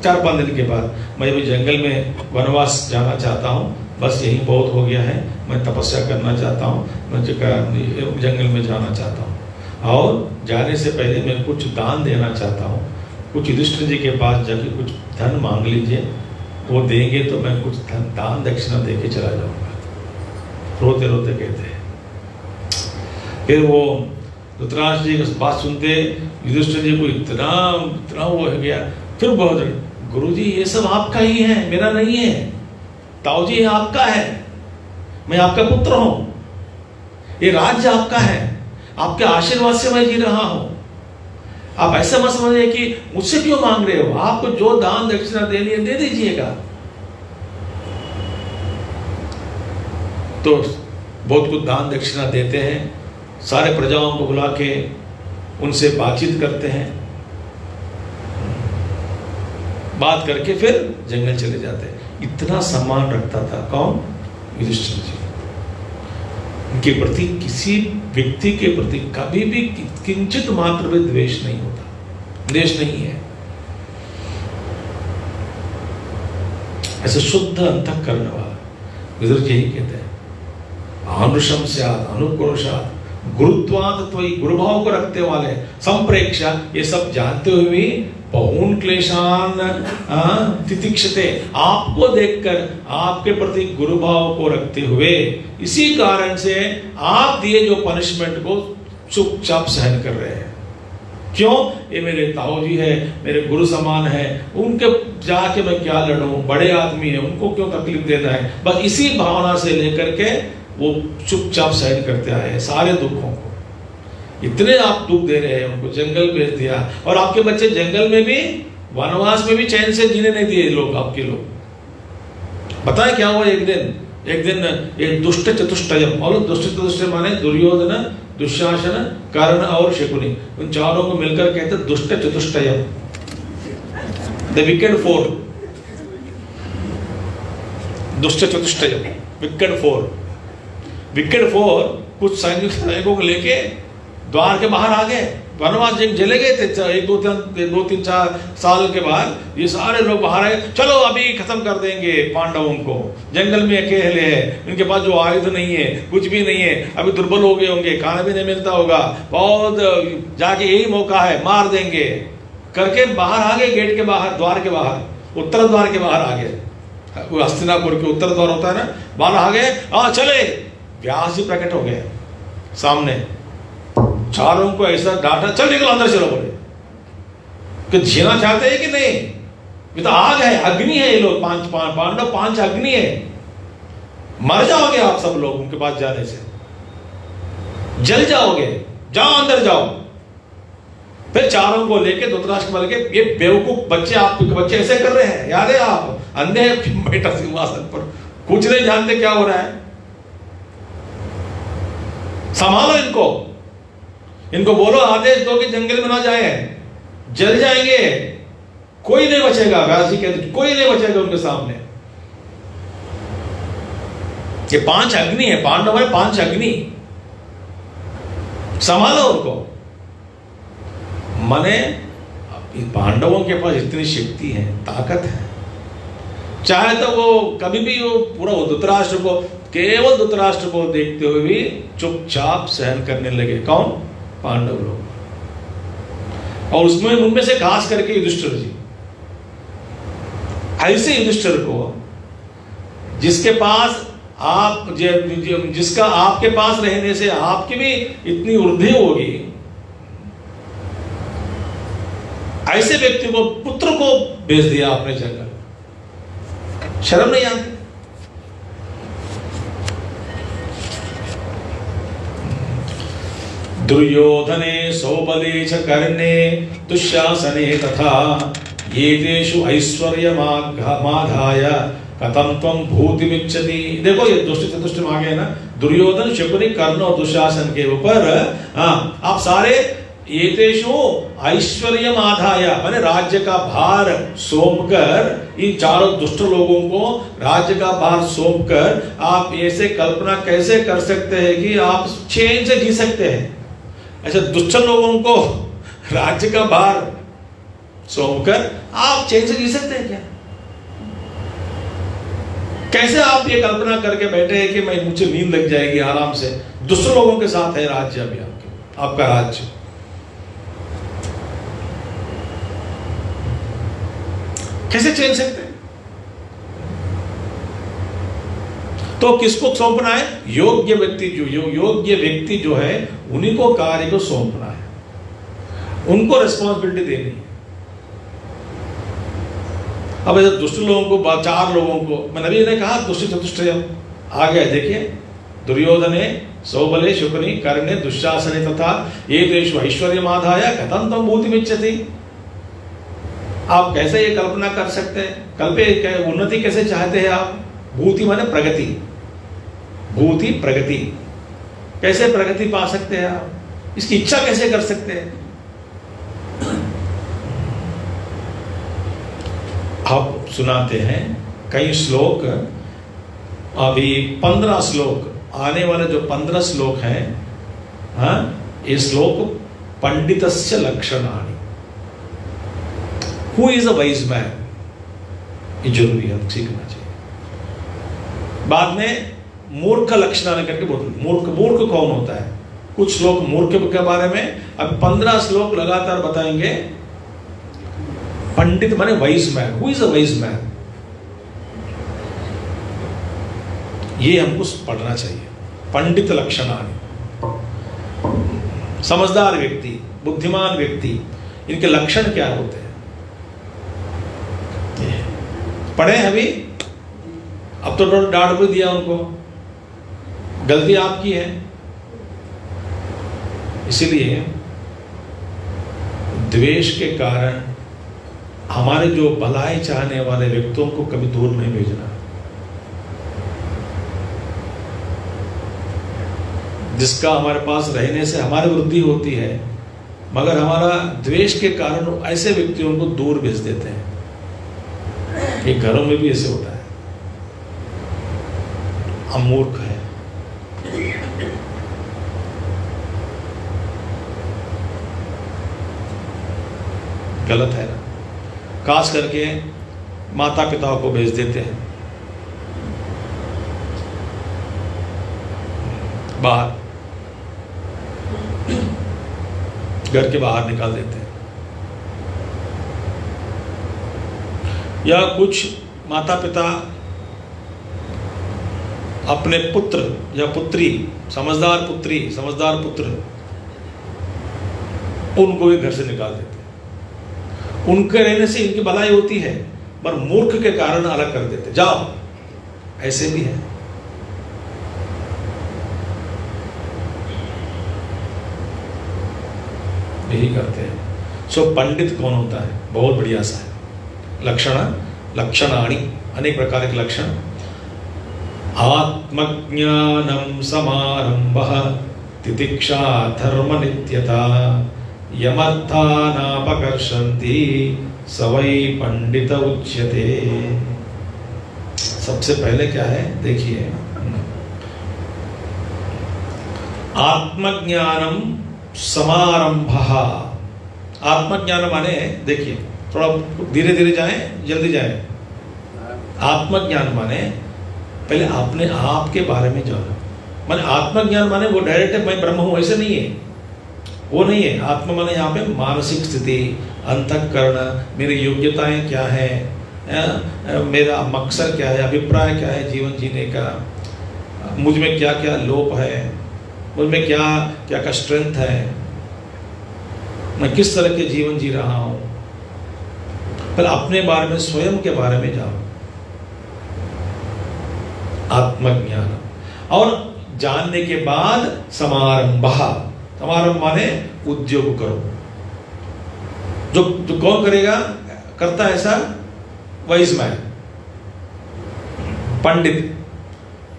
4-5 दिन के बाद मैं भी जंगल में वनवास जाना चाहता हूँ, बस यही बहुत हो गया है, मैं तपस्या करना चाहता हूँ, मैं जंगल में जाना चाहता हूँ, और जाने से पहले मैं कुछ दान देना चाहता हूँ। कुछ युधिष्ठिर जी के पास जाके कुछ धन मांग लीजिए, वो देंगे तो मैं कुछ धन दान दक्षिणा दे के चला जाऊंगा। रोते रोते कहते हैं। फिर वो धृतराष्ट्र जी की बात सुनते युधिष्ठिर जी को इतना वो हो गया। फिर बहुत, गुरुजी ये सब आपका ही है, मेरा नहीं है, ताऊ जी ये आपका है, मैं आपका पुत्र हूं, ये राज्य आपका है, आपके आशीर्वाद से मैं जी रहा हूं। आप ऐसा मत समझिए कि मुझसे क्यों मांग रहे हो, आपको जो दान दक्षिणा देनी है दे दीजिएगा। तो बहुत कुछ दान दक्षिणा देते हैं, सारे प्रजाओं को बुला के उनसे बातचीत करते हैं, बात करके फिर जंगल चले जाते हैं। इतना सम्मान रखता था कौन? युधिष्ठिर जी। उनके प्रति, किसी व्यक्ति के प्रति कभी भी किंचित मात्र भी द्वेष नहीं होता, द्वेष नहीं है। ऐसे शुद्ध अंतःकरण वाला विदुर जी यही कहते हैं, आनुषम स्यात् अनुक्रोशात् गुरुत्वात् त्वयि, गुरुभाव को रखते वाले, संप्रेक्षा, ये सब जानते हुए भी बहुन क्लेशान तितिक्षते, आपको देखकर आपके प्रति गुरुभाव को रखते हुए, इसी कारण से आप दिए जो पनिशमेंट को चुपचाप सहन कर रहे हैं। क्यों? ये मेरे ताऊ जी है, मेरे गुरु समान है, उनके जाके मैं क्या लड़ूं, बड़े आदमी है, उनको क्यों तकलीफ देना है। बस इसी भावना से लेकर के वो चुपचाप सहन करते आए हैं सारे दुखों को। इतने आप दुख दे रहे हैं, उनको जंगल भेज दिया, और आपके बच्चे जंगल में भी, वनवास में भी चैन से जीने नहीं दिए लोग, आपके लोग। बताए क्या हुआ? एक दिन ये दुष्ट चतुष्टयम, और दुष्ट चतुष्टय माने दुर्योधन, दुशासन, कर्ण और शकुनी, उन चारों को मिलकर कहते दुष्ट चतुष्टयम, द विकेड फोर, दुष्ट चतुष्टयम, विकेड फोर। विकेड फोर कुछ सैनिकों को लेके द्वार के बाहर आ गए, वनवास जंग चले गए थे। एक दो तीन चार साल के बाद ये सारे लोग बाहर आए, चलो अभी खत्म कर देंगे पांडवों को, जंगल में अकेले हैं, इनके पास जो आयुध नहीं है, कुछ भी नहीं है, अभी दुर्बल हो गए होंगे, खाना भी नहीं मिलता होगा, बहुत जाके यही मौका है, मार देंगे करके बाहर आ गए, गेट के बाहर, द्वार के बाहर, उत्तर द्वार के बाहर आ गए। हस्तिनापुर के उत्तर द्वार होता है ना, बाहर आ गए, चले। व्यास जी प्रकट हो गए सामने, चारों को ऐसा डांटा, चल निकलो अंदर चलो, बोले कि जीना चाहते हैं कि नहीं? ये तो आग है, अग्नि है, ये लोग पांडव पांच अग्नि है, मर जाओगे आप सब लोग उनके पास जाने से, जल जाओगे, जाओ अंदर जाओ। फिर चारों को लेके धृतराष्ट्र बोल के, ये बेवकूफ बच्चे, आपके बच्चे ऐसे कर रहे हैं, याद है आप अंधे हैं बैठा सिंहासन पर, कुछ नहीं जानते क्या हो रहा है, संभालो इनको बोलो, आदेश दो कि जंगल में ना जाए, जल जाएंगे, कोई नहीं बचेगा। व्यास जी कहते कोई नहीं बचेगा उनके सामने। ये पांच अग्नि है, पांडव है पांच अग्नि, संभालो उनको। माने पांडवों के पास इतनी शक्ति है, ताकत है, चाहे तो वो कभी भी वो पूरा धृतराष्ट्र को, केवल धृतराष्ट्र को देखते हुए भी चुपचाप सहन करने लगे। कौन? पांडव लोग। और उसमें उनमें से खास करके युधिष्ठिर जी, ऐसे युधिष्ठिर को जिसके पास आप, जिसका आपके पास रहने से आपकी भी इतनी वृद्धि होगी, ऐसे व्यक्ति को, पुत्र को भेज दिया आपने जंगल। शर्म नहीं आती? दुर्योधने सौबले च कर्णे दुःशासने तथा एतेषु ऐश्वर्यमाधाय कथम त्वं भूतिमिच्छति। देखो ये दुष्ट चतुष्ट में आ गए ना, दुर्योधन, शकुनी, कर्ण और दुशासन के ऊपर आप सारे एतेषु ऐश्वर्यमाधाय, माने राज्य का भार सौंपकर, इन चारों दुष्ट लोगों को राज्य का भार सौंपकर आप ऐसे कल्पना कैसे कर सकते हैं कि आप चैन से जी सकते हैं? ऐसे दुष्ट लोगों को राज्य का भार सौंपकर आप चैन से जी सकते हैं क्या? कैसे आप ये कल्पना करके बैठे हैं कि मैं, मुझे नींद लग जाएगी आराम से, दुष्ट लोगों के साथ है राज्य, अभी आपका राज्य। कैसे चैन सकते हैं? तो किसको सौंपना है? योग्य व्यक्ति, योग्य व्यक्ति जो है उन्हीं को कार्य को सौंपना है, उनको रिस्पॉन्सिबिलिटी देनी है। अब ऐसे दुष्ट लोगों को, चार लोगों को, मैंने अभी ने कहा दुष्ट चतुष्टय आ गया। देखिए, दुर्योधने सौबले शकुनी कर्णे दुशासने तथा एतेषु ऐश्वर्यमाधाय कथं त्वं भूतिमिच्छति। आप कैसे ये कल्पना कर सकते हैं? उन्नति कैसे चाहते हैं आप? भूति माने प्रगति, भूति प्रगति, कैसे प्रगति पा सकते हैं आप, इसकी इच्छा कैसे कर सकते हैं? आप सुनाते हैं कई श्लोक, अभी 15 श्लोक, आने वाले जो 15 श्लोक हैं, हाँ, ये श्लोक पंडितस्य लक्षणानि, who is a wise man, ये जरूरी है, सीखना चाहिए। बाद में मूर्ख लक्षणानि करके बोलते, मूर्ख कौन होता है, कुछ श्लोक मूर्ख के बारे में, अब 15 श्लोक लगातार बताएंगे। पंडित माने wise man, who is a wise man, ये हमको पढ़ना चाहिए। पंडित लक्षणानि, समझदार व्यक्ति, बुद्धिमान व्यक्ति, इनके लक्षण क्या होते हैं, पढ़े अभी। अब तो डांट भी दिया उनको, गलती आपकी है। इसीलिए द्वेष के कारण हमारे जो भलाई चाहने वाले व्यक्तियों को कभी दूर नहीं भेजना। जिसका हमारे पास रहने से हमारी वृद्धि होती है, मगर हमारा द्वेष के कारण ऐसे व्यक्तियों को दूर भेज देते हैं। ये घरों में भी ऐसे होता है। हम मूर्ख हैं। गलत है ना, खास करके माता पिताओं को भेज देते हैं बाहर, घर के बाहर निकाल देते हैं। या कुछ माता पिता अपने पुत्र या पुत्री, समझदार पुत्री, समझदार पुत्र, उनको भी घर से निकाल देते हैं। उनके रहने से इनकी भलाई होती है, पर मूर्ख के कारण अलग कर देते, जाओ। ऐसे भी है। यही करते हैं। सो पंडित कौन होता है, बहुत बढ़िया सा है। लक्षणानि, अनेक प्रकार के लक्षण। आत्मज्ञानम समारंभः तितिक्षा धर्म नित्यता यमर्था नापकर्षन्ति स वै पंडित उच्यते। सबसे पहले क्या है देखिए, आत्मज्ञानम समारंभः। आत्मज्ञान माने, देखिए थोड़ा धीरे धीरे जाएं, जल्दी जाएं। आत्मज्ञान माने पहले अपने आप के बारे में जाना। माने आत्मज्ञान माने वो डायरेक्ट मैं ब्रह्म हूं, ऐसे नहीं है, वो नहीं है। आत्मा माने यहाँ पे मानसिक स्थिति, अंतःकरण, मेरी योग्यताएं क्या है, मेरा मकसद क्या है, अभिप्राय क्या है जीवन जीने का, मुझ में क्या क्या लोप है, मुझ में क्या क्या का स्ट्रेंथ है, मैं किस तरह के जीवन जी रहा हूं। पर अपने बारे में, स्वयं के बारे में जाओ। आत्मज्ञान। और जानने के बाद समारंभ। समारंभ माने उद्योग करो। जो कौन करेगा, करता है ऐसा वाइज मैन, पंडित,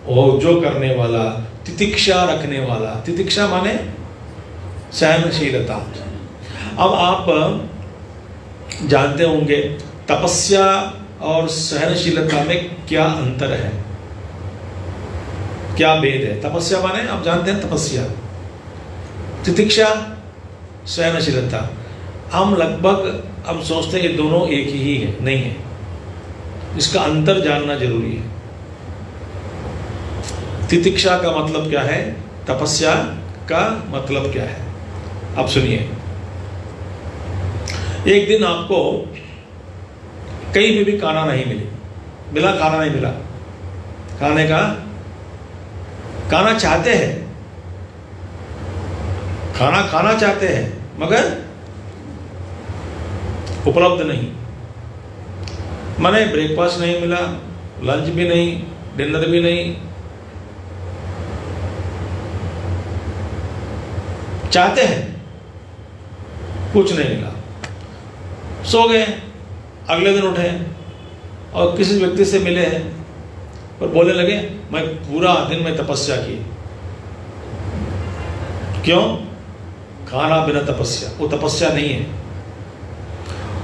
और जो करने वाला, तितिक्षा रखने वाला। तितिक्षा माने सहनशीलता। अब आप जानते होंगे तपस्या और सहनशीलता में क्या अंतर है, क्या भेद है। तपस्या माने आप जानते हैं तपस्या, तितिक्षा, सहनशीलता। हम लगभग हम सोचते हैं ये दोनों एक ही है, नहीं है। इसका अंतर जानना जरूरी है। तितिक्षा का मतलब क्या है, तपस्या का मतलब क्या है। अब सुनिए, एक दिन आपको कहीं भी खाना नहीं मिला, खाना नहीं मिला, खाने का, खाना चाहते हैं, खाना खाना चाहते हैं, मगर उपलब्ध नहीं। माने ब्रेकफास्ट नहीं मिला, लंच भी नहीं, डिनर भी नहीं, चाहते हैं, कुछ नहीं मिला, सो गए। अगले दिन उठे और किसी व्यक्ति से मिले हैं, और बोलने लगे मैं पूरा दिन में तपस्या की। क्यों? खाना बिना तपस्या, वो तपस्या नहीं है,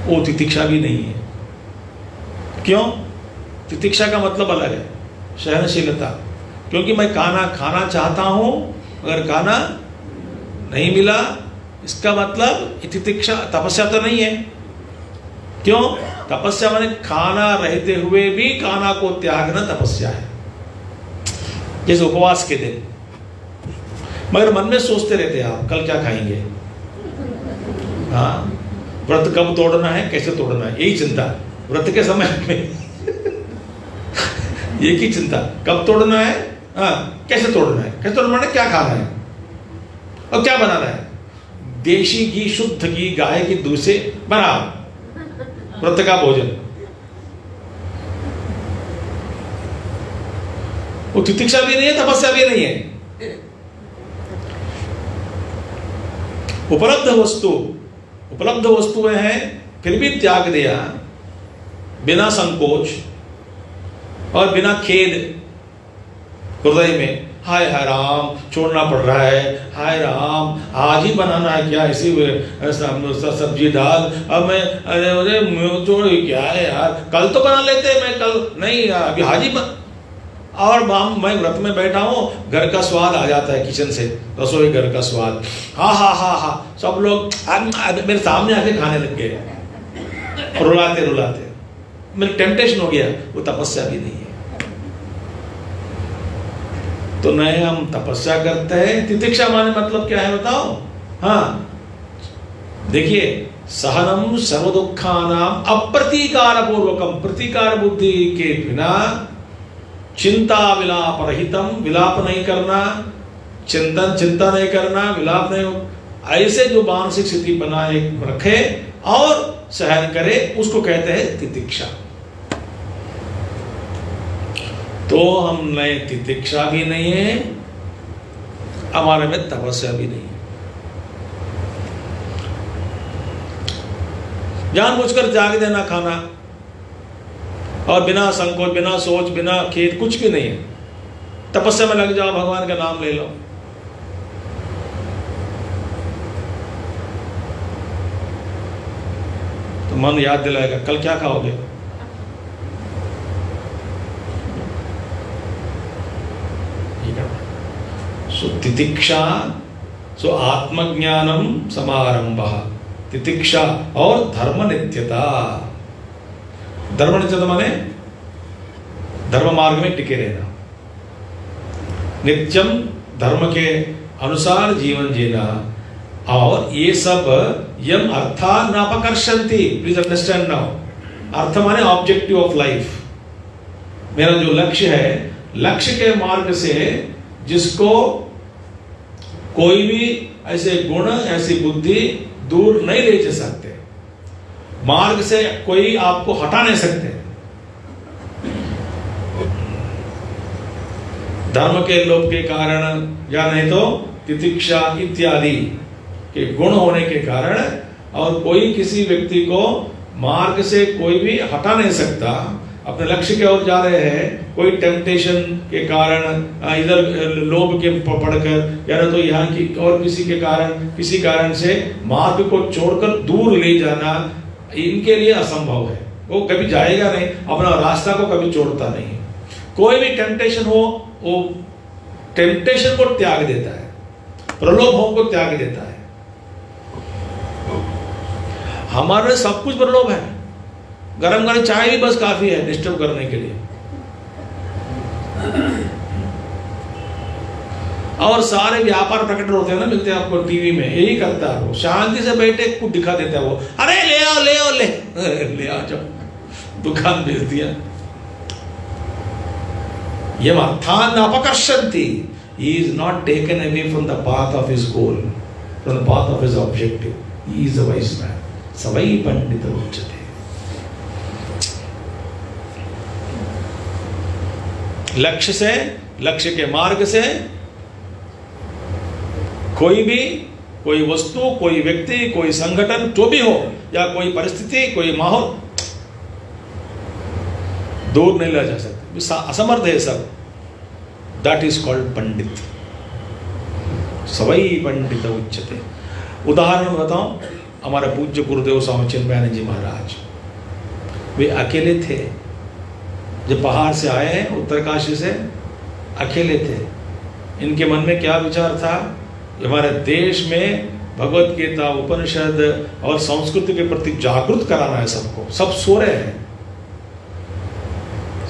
वो तितिक्षा भी नहीं है। क्यों? तितिक्षा का मतलब अलग है, सहनशीलता। क्योंकि मैं खाना चाहता हूं, अगर खाना नहीं मिला, इसका मतलब तितिक्षा, तपस्या तो नहीं है। क्यों? तपस्या माने खाना रहते हुए भी खाना को त्यागना तपस्या है, जैसे उपवास के दिन। मगर मन में सोचते रहते हैं आप कल क्या खाएंगे, हाँ, व्रत कब तोड़ना है, कैसे तोड़ना है, यही चिंता व्रत के समय में। एक ही चिंता, कब तोड़ना है, हाँ, कैसे तोड़ना है, कैसे तोड़ना है, क्या खाना है और क्या बनाना है। देशी घी, शुद्ध घी, गाय के दूध से बना व्रत का भोजन। वो तितिक्षा भी नहीं है, तपस्या भी नहीं है। उपलब्ध वस्तुएं हैं, फिर भी त्याग दिया बिना संकोच और बिना खेद हृदय में। हाय हाय राम, छोड़ना पड़ रहा है, हाय राम, आज ही बनाना है क्या इसी सब्जी दाल, अब मैं अरे छोड़ क्या है यार, कल तो बना लेते, मैं कल नहीं, अभी आज ही और मैं व्रत में बैठा हूँ, घर का स्वाद आ जाता है किचन से, रसोई घर का स्वाद, हाँ हाँ हाँ हाँ, सब लोग मेरे सामने आके खाने लग गए, रुलाते रुलाते। मेरे टेम्पटेशन हो गया, वो तपस्या भी नहीं है। तो नए हम तपस्या करते हैं। तितिक्षा माने मतलब क्या है बताओ? हाँ, देखिए, सहनम सर्व दुखानाम अप्रतीकार पूर्वकम, प्रतिकार बुद्धि के बिना, चिंता विलाप रहितम, विलाप नहीं करना, चिंता नहीं करना, विलाप नहीं, ऐसे जो मानसिक स्थिति बनाए रखे और सहन करे, उसको कहते हैं तितिक्षा। तो हम नए तितिक्षा भी नहीं है, हमारे में तपस्या भी नहीं है। जानबूझकर त्याग देना खाना, और बिना संकोच, बिना सोच, बिना खेद, कुछ भी नहीं है। तपस्या में लग जाओ, भगवान का नाम ले लो। तो मन याद दिलाएगा कल क्या खाओगे। सो तितिक्षा, सो आत्मज्ञानम समारंभः, तितिक्षा और धर्म नित्यता। धर्म नित्यता माने धर्म मार्ग में टिके रहना, नित्यम धर्म के अनुसार जीवन जीना। और ये सब यम अर्था नापकर्षन्ति, प्लीज अंडरस्टैंड नाउ। अर्थ माने ऑब्जेक्टिव ऑफ लाइफ, मेरा जो लक्ष्य है, लक्ष्य के मार्ग से जिसको कोई भी ऐसे गुण, ऐसी बुद्धि दूर नहीं ले जा सकते, मार्ग से कोई आपको हटा नहीं सकते। धर्म के लोभ के कारण या नहीं तो तितिक्षा इत्यादि के गुण होने के कारण, और कोई किसी व्यक्ति को मार्ग से कोई भी हटा नहीं सकता। अपने लक्ष्य की ओर जा रहे हैं, कोई टेम्पटेशन के कारण, इधर लोभ के पड़कर, या तो यहाँ की और किसी के कारण, किसी कारण से मार्ग को छोड़कर दूर ले जाना इनके लिए असंभव है। वो कभी जाएगा नहीं, अपना रास्ता को कभी छोड़ता नहीं। कोई भी टेम्पटेशन हो, वो टेम्पटेशन को त्याग देता है, प्रलोभों को त्याग देता है। हमारे सब कुछ प्रलोभ है, गरम गरम चाय भी बस काफी है डिस्टर्ब करने के लिए, और सारे व्यापार प्रकट होते हैं ना, मिलते हैं आपको टीवी में, यही करता है वो। शांति से बैठे कुछ दिखा देता है वो, अरे ले आओ ले आओ ले आ जाओ, दुकान भेज दिया। ये अर्थान अपकर्षन्ति, he is not taken away from the path of his goal, from the path of his objective. He is a wise man. सवै पंडित उच्यते। लक्ष्य से, लक्ष्य के मार्ग से कोई भी, कोई वस्तु, कोई व्यक्ति, कोई संगठन जो भी हो, या कोई परिस्थिति, कोई माहौल दूर नहीं ला जा सकते, असमर्थ है सब। दैट इज कॉल्ड पंडित। सवई पंडित उच्चते। उदाहरण बताऊं, हमारे पूज्य गुरुदेव स्वामी चिन्मयानंद जी महाराज, वे अकेले थे जब पहाड़ से आए हैं उत्तरकाशी से, अकेले थे। इनके मन में क्या विचार था, हमारे देश में भगवत गीता, उपनिषद और संस्कृति के प्रति जागरूक कराना है सबको। सब सो रहे हैं,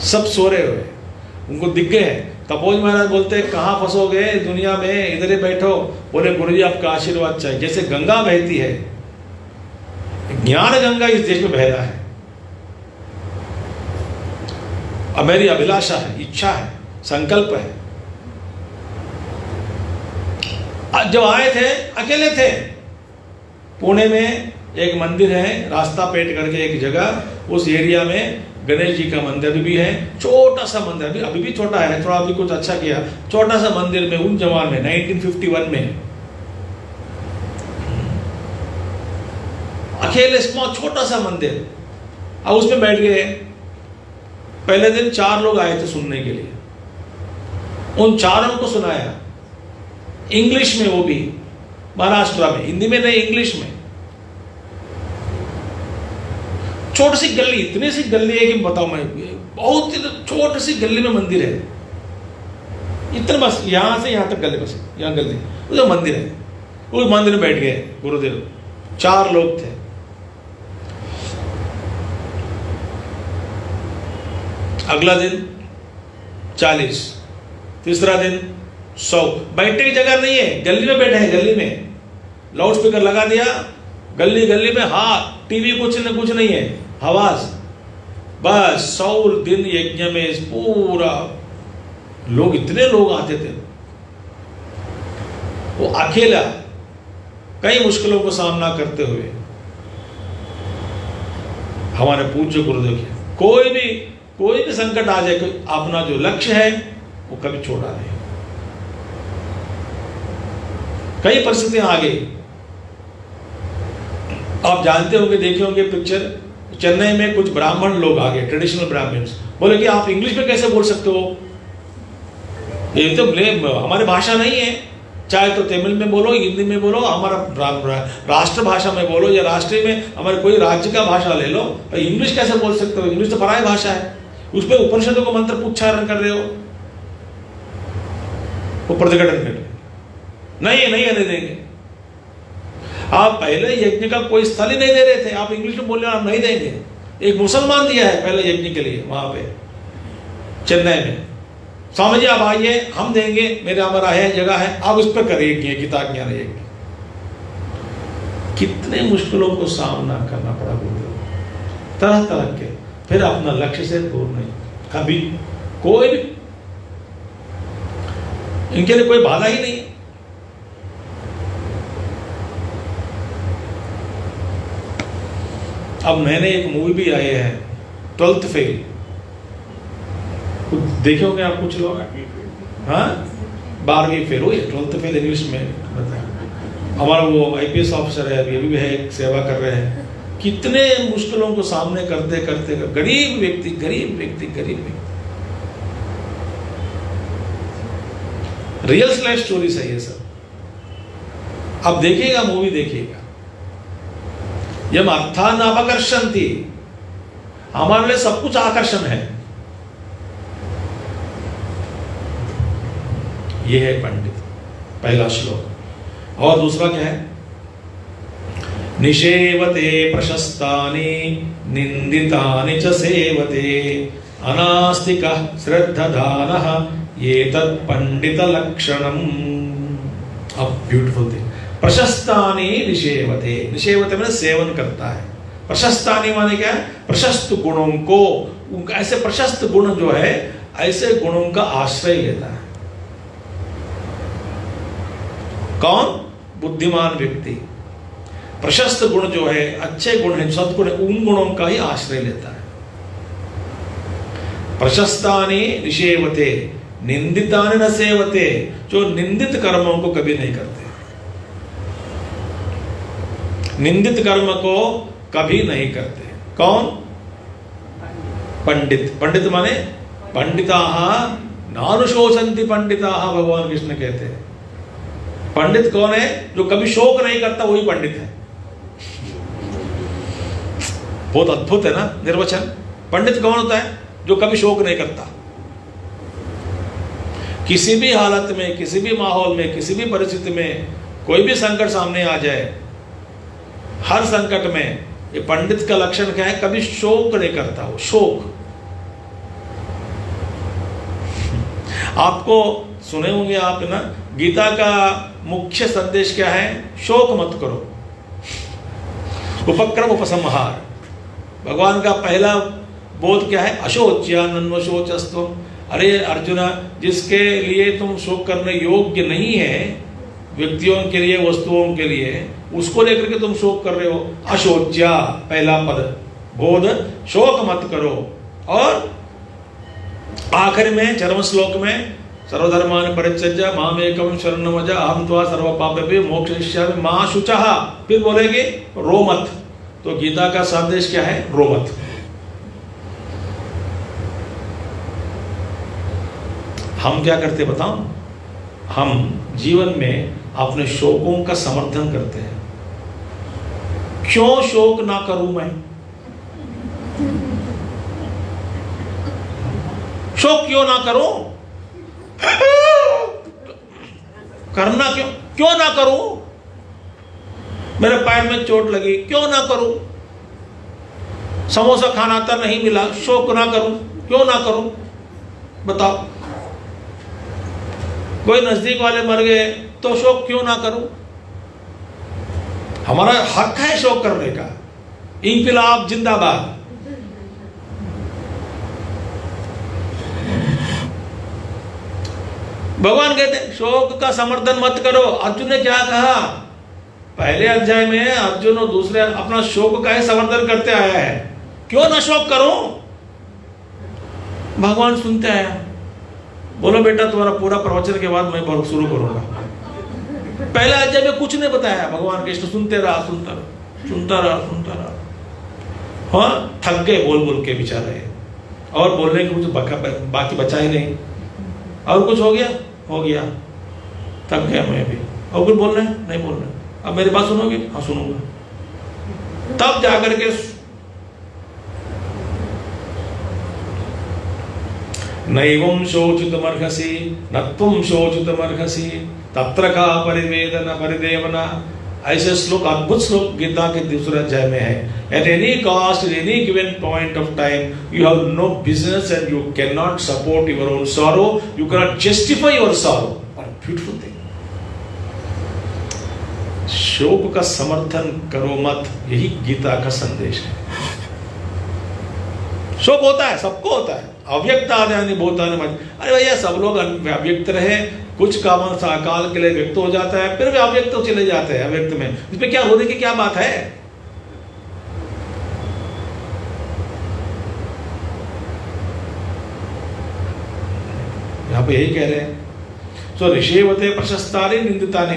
सब सो रहे हुए, उनको दिख गए। तपोज महाराज बोलते हैं कहाँ फंसोगे दुनिया में, इधर ही बैठो। बोले गुरुजी आपका आशीर्वाद चाहिए। जैसे गंगा बहती है, ज्ञान गंगा इस देश में बह रहा है। अब मेरी अभिलाषा है, इच्छा है, संकल्प है। जब आए थे अकेले थे, पुणे में एक मंदिर है रास्ता पेट करके एक जगह, उस एरिया में गणेश जी का मंदिर अभी भी है, छोटा सा मंदिर, अभी भी छोटा है, थोड़ा अभी कुछ अच्छा किया, छोटा सा मंदिर में उन जमाने में 1951 में अकेले स्मॉल छोटा सा मंदिर, और उसमें बैठ गए। पहले दिन 4 लोग आए थे सुनने के लिए, उन 4 को सुनाया इंग्लिश में, वो भी महाराष्ट्र में, हिंदी में नहीं इंग्लिश में। छोटी सी गली, इतनी सी गली है कि बताओ मैं, बहुत छोटी सी गली में मंदिर है, इतना बस, यहां से यहां तक गली, बस यहां गली, वो मंदिर है। उस मंदिर में बैठ गए गुरुदेव, 4 लोग थे। अगला दिन 40, तीसरा दिन 100। बैठने की जगह नहीं है, गली में बैठे हैं, गली में लाउड स्पीकर लगा दिया, गली गली में, हाँ टीवी कुछ नहीं है, आवाज बस। 100 दिन यज्ञ में पूरा लोग, इतने लोग आते थे। वो अकेला कई मुश्किलों को सामना करते हुए, हमारे पूज्य गुरुदेव के, कोई भी संकट आ जाए, कोई अपना जो लक्ष्य है वो कभी छोड़ा नहीं। कई परिस्थितियां आ गई, आप जानते होंगे, देखे होंगे पिक्चर, चेन्नई में कुछ ब्राह्मण लोग आ गए, ट्रेडिशनल ब्राह्मण्स, बोले कि आप इंग्लिश में कैसे बोल सकते हो, ये तो हमारी भाषा नहीं है, चाहे तो तमिल में बोलो, हिंदी में बोलो, हमारा राष्ट्र भाषा में बोलो, या राष्ट्रीय में हमारे कोई राज्य का भाषा ले लो, इंग्लिश कैसे बोल सकते हो, इंग्लिश तो पराई भाषा है, उसमें उपनिषदों को मंत्र उच्चारण कर रहे हो। वो प्रतिघटन कर रहे, नहीं आने देंगे। आप पहले यज्ञ का कोई स्थल ही नहीं दे रहे थे, आप इंग्लिश में बोल रहे हो, आप नहीं देंगे। एक मुसलमान दिया है पहले यज्ञ के लिए, वहां पे चेन्नई में, स्वामी जी आप आइए, हम देंगे, मेरे हमारा है जगह है, आप उस पर करिए गीता ज्ञान यज्ञ। कितने मुश्किलों को सामना करना पड़ा गुरुदेव, तरह तरह के, फिर अपना लक्ष्य से दूर नहीं, कभी कोई भी इनके लिए कोई बाधा ही नहीं। अब मैंने एक मूवी भी आई है 12th फेल, देखे होंगे आप कुछ लोग, हाँ 12वीं फेल हुई, 12th फेल इंग्लिश में बताया। हमारा वो IPS ऑफिसर है, अभी भी है, सेवा कर रहे हैं। कितने मुश्किलों को सामने करते करते, गरीब व्यक्ति, रियल लाइफ स्टोरीज है ये सब। अब देखिएगा, मूवी देखिएगा। यम अर्थान अपकर्षन्ति, हमारे लिए सब कुछ आकर्षण है। ये है पंडित, पहला श्लोक। और दूसरा क्या है, निषेवते प्रशस्तानि निंदितानि च सेवते अनास्तिकः श्रद्धाधानः एतत् पंडित लक्षणम्। अब ब्यूटीफुल थिंग, प्रशस्तानि निषेवते, निषेवते मैंने सेवन करता है, प्रशस्तानि माने क्या है, प्रशस्त गुणों को, ऐसे प्रशस्त गुण जो है ऐसे गुणों का आश्रय लेता है। कौन, बुद्धिमान व्यक्ति प्रशस्त गुण जो है, अच्छे गुण है, सद्गुण है, उन गुणों का ही आश्रय लेता है। प्रशस्तानि निषेवते निंदितानि न सेवते, जो निंदित कर्मों को कभी नहीं करते, निंदित कर्म को कभी नहीं करते। कौन, पंडित, पंडित माने पंडिताः नानुशोचन्ति पंडिताः, भगवान कृष्ण कहते हैं। पंडित कौन है? जो कभी शोक नहीं करता, वही पंडित है। बहुत अद्भुत है ना निर्वचन। पंडित कौन होता है? जो कभी शोक नहीं करता। किसी भी हालत में, किसी भी माहौल में, किसी भी परिस्थिति में कोई भी संकट सामने आ जाए, हर संकट में ये पंडित का लक्षण क्या है? कभी शोक नहीं करता। वो शोक, आपको सुने होंगे आप ना, गीता का मुख्य संदेश क्या है? शोक मत करो, उपक्रम उपसंहार। भगवान का पहला बोध क्या है? अशोच्यानन्वशोचस्त्वम्। अरे अर्जुना, जिसके लिए तुम शोक करने योग्य नहीं है, व्यक्तियों के लिए, वस्तुओं के लिए, उसको लेकर के तुम शोक कर रहे हो। अशोच्या पहला पद बोध, शोक मत करो। और आखिर में चरम श्लोक में सर्वधर्मान् परित्यज्य मामेकं शरणं व्रज अहं त्वा सर्वपापेभ्यो मोक्षयिष्यामि मा शुचः। फिर बोलेंगे रो मत। तो गीता का संदेश क्या है? रो मत। हम क्या करते बताओ? हम जीवन में अपने शोकों का समर्थन करते हैं। क्यों शोक ना करूं मैं? शोक क्यों ना करूं? करना क्यों ना करूं? मेरे पैर में चोट लगी, क्यों ना करूं? समोसा खाना था, नहीं मिला, शोक ना करूं? क्यों ना करूं? बताओ। कोई नजदीक वाले मर गए तो शोक क्यों ना करूं? हमारा हक है शोक करने का। इंकलाब जिंदाबाद। भगवान कहते हैं शोक का समर्थन मत करो। अर्जुन ने क्या कहा? पहले अध्याय में अर्जुन और दूसरे अपना शोक का ही समर्थन करते आया है। क्यों ना शोक करूं? भगवान सुनते आया। बोलो बेटा, तुम्हारा पूरा प्रवचन के बाद मैं शुरू करूंगा। पहला अध्याय में कुछ नहीं बताया। भगवान कृष्ण सुनते रहा, सुनता रहा। हाँ, थक गए बोल बोल के बेचारे, और बोलने के मुझे बाकी बचा ही नहीं। और कुछ हो गया, थक गया मैं भी। और कुछ बोलना है? नहीं बोलना। अब मेरी बात सुनोगे? हाँ सुनूंगा। तब जाकर के नैवं शोचितुमर्हसि न त्वं शोचितुमर्हसि तत्र का परिवेदन परिदेवना। ऐसे श्लोक, अद्भुत श्लोक गीता के दूसरे अध्याय में है। At any cost, at any given point of time, you have no business and you can not support your own sorrow, you can not justify your sorrow. Beautiful thing. शोक का समर्थन करो मत, यही गीता का संदेश है। शोक होता है, सबको होता है। अव्यक्त आदि भूतानि मत। अरे भैया, सब लोग अव्यक्त रहे, कुछ कामन काल के लिए व्यक्त हो जाता है, फिर भी अव्यक्त तो चले जाते हैं अव्यक्त में। इसमें क्या रोने की क्या बात है? यहां पे यही कह रहे हैं। सो ऋषेवते प्रशस्तानि निंदितानि।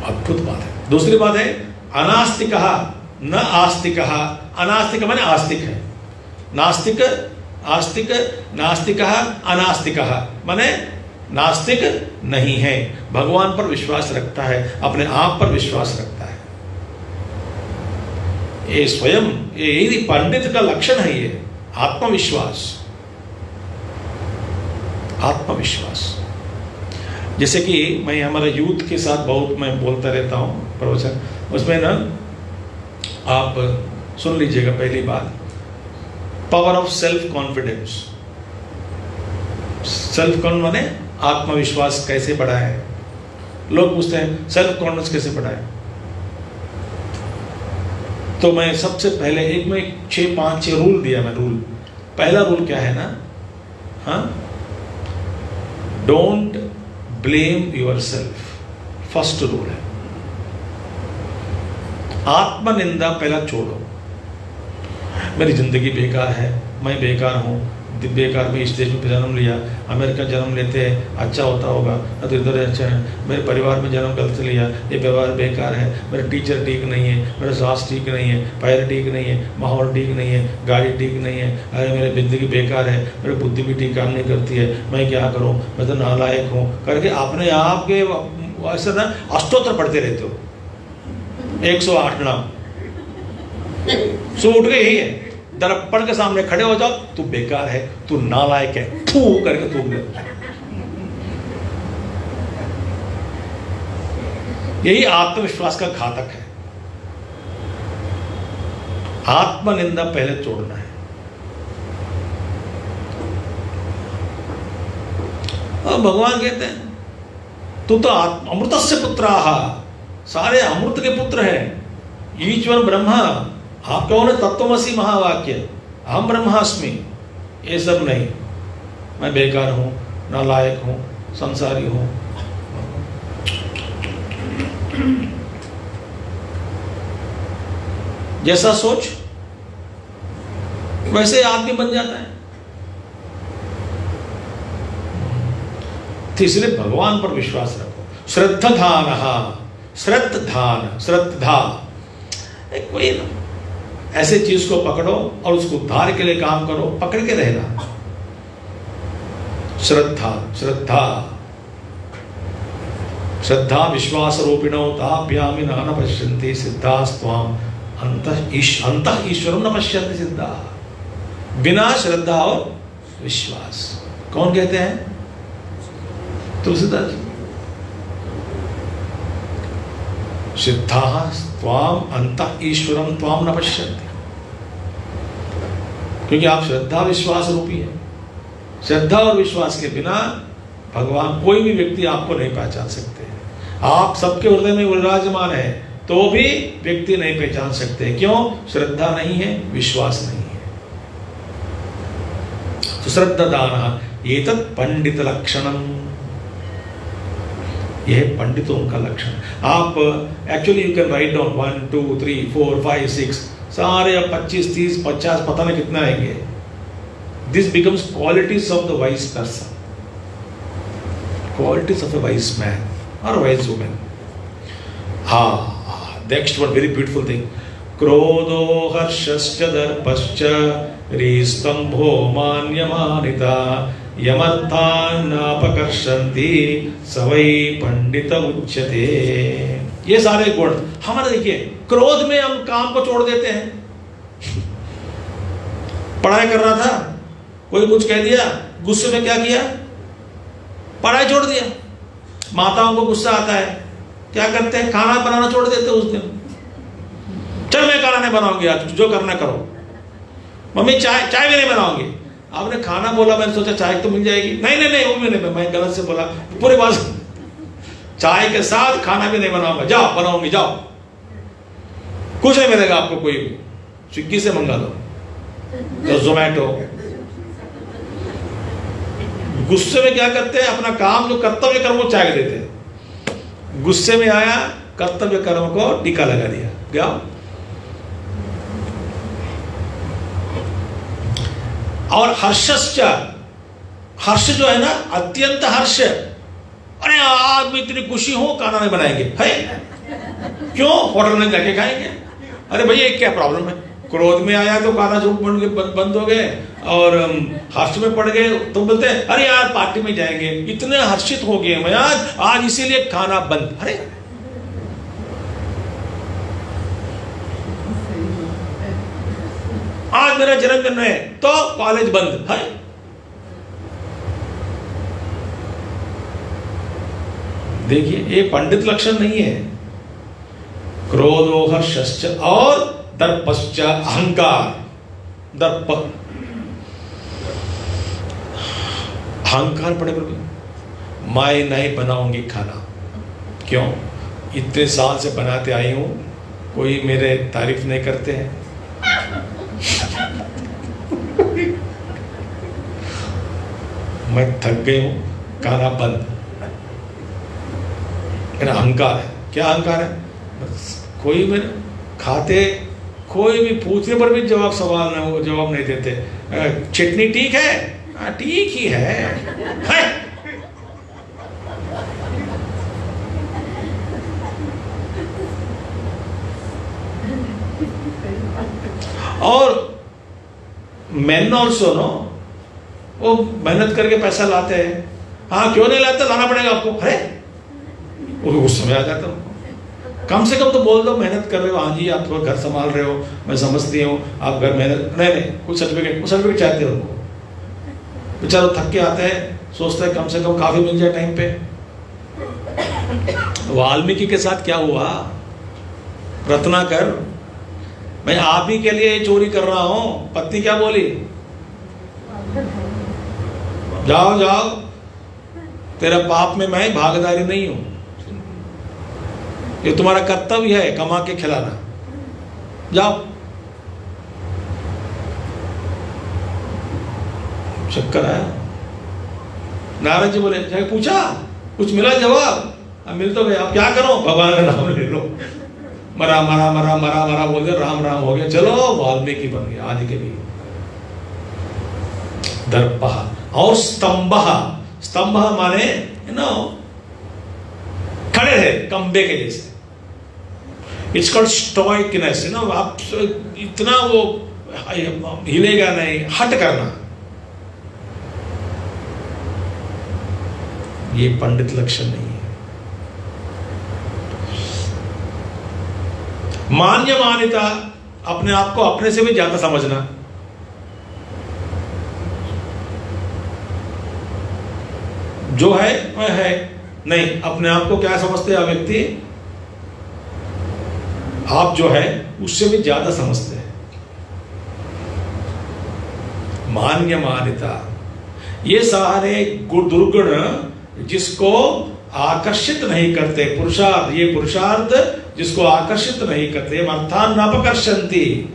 अद्भुत बात है। दूसरी बात है अनास्तिकः न आस्तिकः। अनास्तिक माने आस्तिक है, नास्तिक आस्तिक, नास्तिकः अनास्तिकः माने नास्तिक नहीं है, भगवान पर विश्वास रखता है, अपने आप पर विश्वास रखता है। ये स्वयं यही पंडित का लक्षण है। ये आत्मविश्वास। आत्मविश्वास। जैसे कि मैं हमारे यूथ के साथ बहुत मैं बोलता रहता हूँ प्रवचन, उसमें ना आप सुन लीजिएगा। पहली बात, power of self confidence. Self confidence माने आत्मविश्वास कैसे बढ़ाए। लोग पूछते हैं सेल्फ कॉन्फिडेंस कैसे बढ़ाए। तो मैं सबसे पहले एक में 6 रूल दिया मैं। रूल, पहला रूल क्या है ना, हाँ, don't blame your self. First rule है। आत्मनिंदा पहला छोड़ो। मेरी जिंदगी बेकार है, मैं बेकार हूं, बेकार में इस देश में जन्म लिया, अमेरिका जन्म लेते हैं अच्छा होता होगा, तो इधर अच्छा है, मेरे परिवार में जन्म गलत लिया, ये व्यवहार बेकार है, मेरे टीचर ठीक नहीं है, मेरे सास ठीक नहीं है, पैर ठीक नहीं है, माहौल ठीक नहीं है, गाड़ी ठीक नहीं है, अरे मेरी ज़िंदगी बेकार है, मेरी बुद्धि भी ठीक काम नहीं करती है, मैं क्या करूँ, मैं तो नालायक हूँ करके अपने आप के ऐसा ना अष्टोत्तर पढ़ते रहते हो, 108 नाम सो उठ गए यही है। दर्पण के सामने खड़े हो जाओ, तू बेकार है, तू नालायक है, फू करके थूक दे। यही आत्मविश्वास का घातक है। आत्मनिंदा पहले तोड़ना है। और भगवान कहते हैं तू तो अमृतस्य पुत्राः, सारे अमृत के पुत्र हैं। ईश्वर ब्रह्मा, आप कौन है? तत्वमसि महावाक्य, अहम ब्रह्मास्मि, ये सब नहीं, मैं बेकार हूं, नालायक हूं, संसारी हूं। जैसा सोच वैसे आदमी बन जाता है। तो इसलिए भगवान पर विश्वास रखो। श्रद्धाधान, श्रद्धान, श्रद्धा, कोई ऐसे चीज को पकड़ो और उसको उद्धार के लिए काम करो, पकड़ के रहना। श्रद्धा, श्रद्धा, श्रद्धा विश्वास रूपिणो ताभ्यामि न पश्यन्ति सिद्धास्त्वाम अंतः ईश्वरम न पश्यन्ति सिद्धा। बिना श्रद्धा और विश्वास, कौन कहते हैं? तुलसीदास जी। सिद्धाः त्वाम अंतः ईश्वरम त्वाम न पश्यन्ति, क्योंकि आप श्रद्धा विश्वास रूपी है। श्रद्धा और विश्वास के बिना भगवान, कोई भी व्यक्ति आपको नहीं पहचान सकते। आप सबके हृदय में विराजमान है तो भी व्यक्ति नहीं पहचान सकते। क्यों? श्रद्धा नहीं है, विश्वास नहीं है। तो श्रद्धा दान एतत् पंडित लक्षणम, यह पंडितों का लक्षण। आप actually you can write down 1 2 3 4 5 6 सारे 25 30 50 पता नहीं कितना आएंगे। This becomes qualities of the wise person, qualities of the wise man और वाइज वुमेन। हाँ, next one very beautiful thing. क्रोधो हर्षश्च दर्पश्च रीस्तंभो मान्यमानिता यमर्थानापकर्षन्ति सवै पंडित उच्यते। ये सारे गुण हमारे, देखिए, क्रोध में हम काम को छोड़ देते हैं। पढ़ाई कर रहा था, कोई कुछ कह दिया, गुस्से में क्या किया? पढ़ाई छोड़ दिया। माताओं को गुस्सा आता है, क्या करते हैं? खाना बनाना छोड़ देते उस दिन। चल मैं खाना नहीं बनाऊंगी आज, जो करना करो। मम्मी चाय भी नहीं बनाऊंगी। आपने खाना बोला, मैंने सोचा चाय तो मिल जाएगी। नहीं नहीं नहीं, वो भी नहीं, मैं गलत से बोला पूरी बात। चाय के साथ खाना भी नहीं बनाऊंगा। जाओ बनाऊंगी, जाओ। कुछ नहीं मिलेगा आपको, कोई भी स्विग्गी से मंगा दो या जोमैटो। गुस्से में क्या करते हैं? अपना काम जो कर्तव्य कर्म को त्याग देते हैं। गुस्से में आया, कर्तव्य कर्म को टीका लगा दिया, गया। और हर्षश्च, हर्ष जो है ना, अत्यंत हर्ष। अरे आज भी इतनी खुशी हो, खाना नहीं बनाएंगे, है क्यों? होटल में जाके खाएंगे। अरे भैया क्या प्रॉब्लम है? क्रोध में आया तो खाना जो बंद हो गए, और हर्ष में पड़ गए तो बोलते हैं अरे यार पार्टी में जाएंगे, इतने हर्षित हो गए मैं आज इसीलिए खाना बंद। अरे आज मेरा जन्मदिन है तो कॉलेज बंद है। देखिए, ये पंडित लक्षण नहीं है। क्रोधो हर्षश्च और दर्पश्च, अहंकार, दर्प, अहंकार पड़े पर मैं नहीं बनाऊंगी खाना। क्यों? इतने साल से बनाते आई हूं, कोई मेरे तारीफ नहीं करते हैं। मैं थक गई हूं, खाना बंद। मेरा अहंकार है। क्या अहंकार है? कोई मेरे खाते कोई भी पूछने पर भी जवाब नहीं देते। चटनी ठीक है? हाँ ठीक ही है। और मैन ऑल्सो नो, वो मेहनत करके पैसा लाते हैं। हाँ क्यों नहीं लाते, लाना पड़ेगा आपको। अरे वो गुस्से में आ जाता हूँ। कम से कम तो बोल दो मेहनत कर रहे हो, हाँ जी आप थोड़ा घर संभाल रहे हो, मैं समझती हूँ आप घर मेहनत, नहीं कुछ सर्टिफिकेट चाहते हो उनको। बेचारा थक के आते हैं, सोचते हैं कम से कम काफी मिल जाए टाइम पे। वाल्मीकि के साथ क्या हुआ? रत्नाकर, मैं आप ही के लिए चोरी कर रहा हूं। पत्नी क्या बोली? जाओ जाओ, तेरा पाप में मैं भागीदारी नहीं हूं, ये तुम्हारा कर्तव्य है कमा के खिलाना, जाओ। चक्कर आया। नारद जी बोले, जाके पूछा, कुछ मिला जवाब? मिल तो गया, अब क्या करो? भगवान का नाम ले लो। मरा मरा मरा मरा मरा बोल दिया, राम राम हो गया, चलो वाल्मीकि बन गया आदि के भी। दर्पः और स्तंभः, स्तंभ माने खड़े रहे कंबे के जैसे। इट्स कॉल्ड स्टोइकनेस, आप इतना वो हिलेगा नहीं, हट करना, ये पंडित लक्षण नहीं है। मान्य मान्यता, अपने आप को अपने से भी ज्यादा समझना। जो है वह है, नहीं अपने आप को क्या समझते हैं व्यक्ति? आप जो है उससे भी ज्यादा समझते हैं। मान्य मान्यता, ये सारे दुर्गुण जिसको आकर्षित नहीं करते, पुरुषार्थ, ये पुरुषार्थ जिसको आकर्षित नहीं करते, अर्थान नापकर्षन्ति,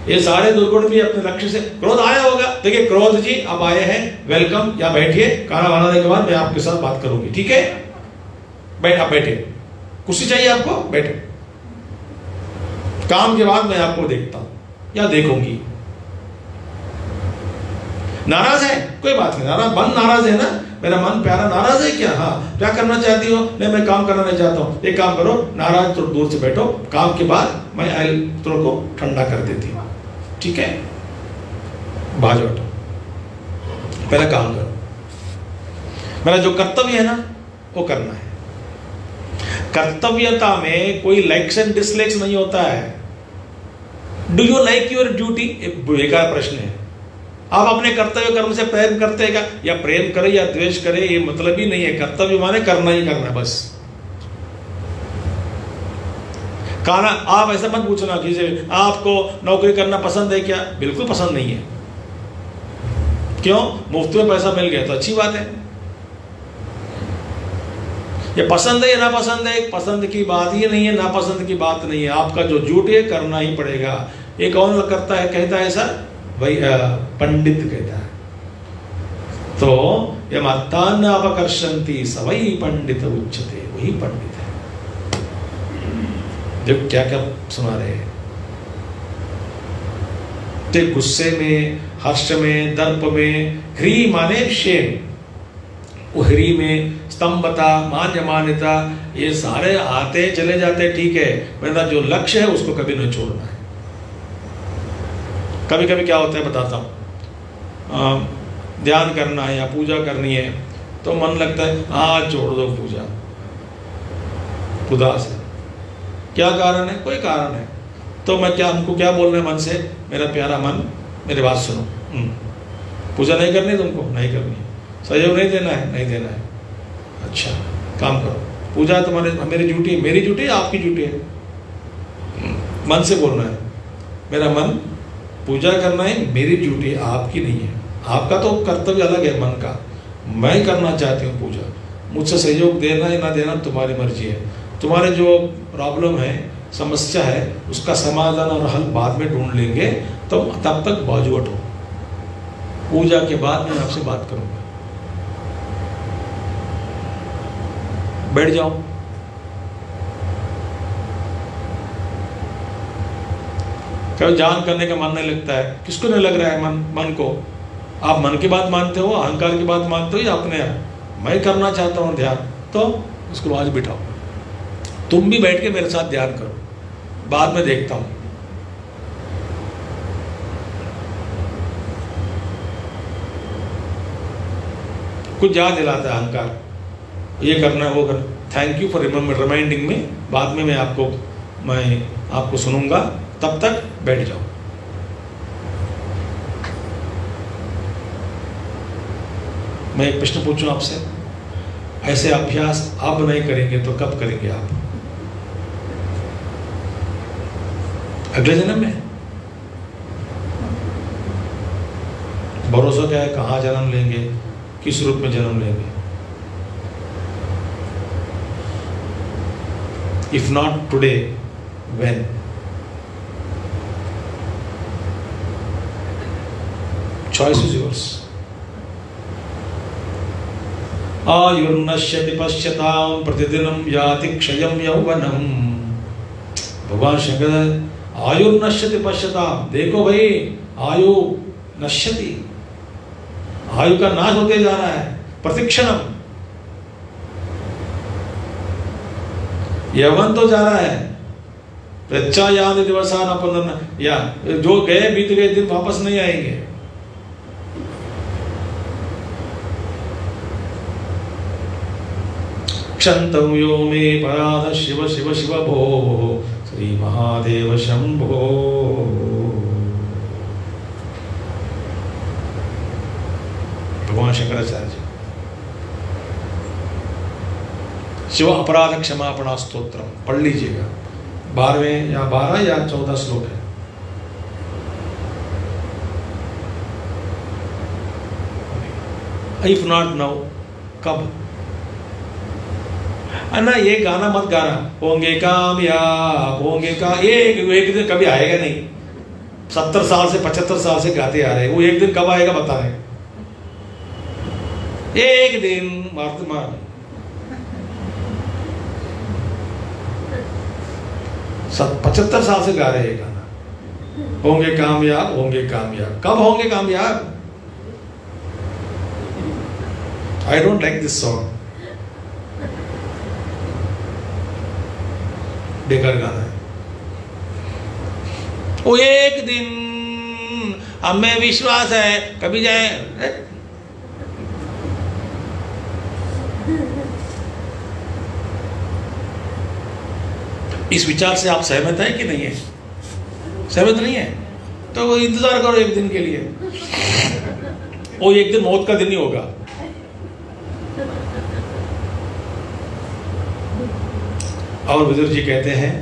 ये सारे दुर्गुण भी अपने लक्ष्य से। क्रोध आया होगा, देखिए क्रोध जी अब आए हैं, वेलकम, या बैठिए, खाना बनाने के बाद मैं आपके साथ बात करूंगी, ठीक है? आप बैठे, कुर्सी चाहिए आपको, बैठे, काम के बाद मैं आपको देखता हूं या देखूंगी। नाराज है, कोई बात नहीं, मन नाराज है ना, मेरा मन प्यारा नाराज है क्या? हाँ, क्या करना चाहती हो? नहीं मैं काम करना नहीं चाहता हूं। एक काम करो, नाराज तो दूर से बैठो, काम के बाद मैं तुम को ठंडा कर देती हूं, ठीक है? बाज बैठो, पहले काम करो, मेरा जो कर्तव्य है ना वो करना है। कर्तव्यता में कोई लाइक्स एंड डिसलाइक्स नहीं होता है। Do you like your duty? बेकार प्रश्न है। आप अपने कर्तव्य कर्म से प्रेम करते हैं क्या? या प्रेम करे या द्वेष करे, ये मतलब ही नहीं है। कर्तव्य माने करना ही करना, बस। खाना, आप ऐसा मत पूछना कि आपको नौकरी करना पसंद है क्या? बिल्कुल पसंद नहीं है। क्यों? मुफ्त में पैसा मिल गया तो अच्छी बात है। ये पसंद है या ना पसंद है, पसंद की बात ही नहीं है, ना पसंद की बात नहीं है। आपका जो ड्यूटी है करना ही पड़ेगा। ये कौन करता है, कहता है ऐसा? वही पंडित कहता है। तो ये मत्तान अपकर्षन्ति स वही पंडित उच्यते, वही पंडित है। देखो क्या क्या सुना रहे हैं। तो गुस्से में, हर्ष में, दर्प में, ह्री माने शेम, ह्री में स्तंभता, मान्य मान्यता, ये सारे आते चले जाते, ठीक है, मेरा जो लक्ष्य है उसको कभी नहीं छोड़ना है। कभी कभी क्या होता है बताता हूँ, ध्यान करना है या पूजा करनी है तो मन लगता है हाँ छोड़ दो पूजा, उदास है। क्या कारण है? कोई कारण है तो मैं क्या, हमको क्या बोलना है मन से? मेरा प्यारा मन, मेरी बात सुनो, पूजा नहीं करनी तुमको? नहीं करनी है। सहयोग नहीं देना है? नहीं देना है। अच्छा काम करो, पूजा तुम्हारे, मेरी ड्यूटी है, मेरी ड्यूटी है, आपकी ड्यूटी है। मन से बोलना है, मेरा मन, पूजा करना है, मेरी ड्यूटी है, आपकी नहीं है। आपका तो कर्तव्य अलग है मन का, मैं करना चाहती हूँ पूजा, मुझसे सहयोग देना या ना देना तुम्हारी मर्जी है। तुम्हारे जो प्रॉब्लम है, समस्या है, उसका समाधान और हल बाद में ढूंढ लेंगे, तो तब तक बाजू हटो, पूजा के बाद मैं आपसे बात करूंगा। बैठ जाओ। कभी ध्यान करने का मन नहीं लगता है, किसको नहीं लग रहा है? मन को। आप मन की बात मानते हो, अहंकार की बात मानते हो, या अपने आप मैं करना चाहता हूँ ध्यान, तो उसको आज बिठाओ। तुम भी बैठ के मेरे साथ ध्यान करो, बाद में देखता हूँ। कुछ याद दिलाता है अहंकार, ये करना है, वो करना। थैंक यू फॉर रिमाइंडिंग में, बाद में मैं आपको सुनूंगा, तब तक बैठ जाओ। मैं एक प्रश्न पूछूं आपसे, ऐसे अभ्यास अब नहीं करेंगे तो कब करेंगे आप? अगले जन्म में? भरोसा क्या है? कहाँ जन्म लेंगे, किस रूप में जन्म लेंगे? If not today, when? Choice is yours. आयुर्नश्यति पश्यतां प्रतिदिनं याति क्षयं यौवनम्। भगवान शंकर, आयुर्नश्यति पश्यतां, देखो भाई, आयु नश्यति, आयु का नाश होते जा रहा है प्रतिक्षणम। यौवन तो जा रहा है, प्रत्यायानि दिवसान अपनन, या जो गए बीत गए दिन वापस नहीं आएंगे। क्षंतम यो मे पराध शिव शिव शिव भो श्री महादेव शंभो। भगवान शंकराचार्य जी शिव अपराध क्षमापणा स्तोत्रम पढ़ लीजिएगा, 12वें या 12 या 14 श्लोक है। इफ नॉट नाउ, कब? ना ये गाना मत गाना, होंगे कामयाब, होंगे का, ये एक दिन कभी आएगा नहीं। 70 साल से 75 साल से गाते आ रहे हैं, वो एक दिन कब आएगा बता रहे? एक दिन वर्तमान 75 साल से गा रहे हैं गाना, होंगे कामयाब, होंगे कामयाब। कब होंगे कामयाब? I don't like this song, बेकार गाना है। वो एक दिन, हमें विश्वास है कभी जाए। इस विचार से आप सहमत हैं कि नहीं है? सहमत नहीं है तो वो इंतजार करो एक दिन के लिए, वो एक दिन मौत का दिन ही होगा। और विदुर जी कहते हैं,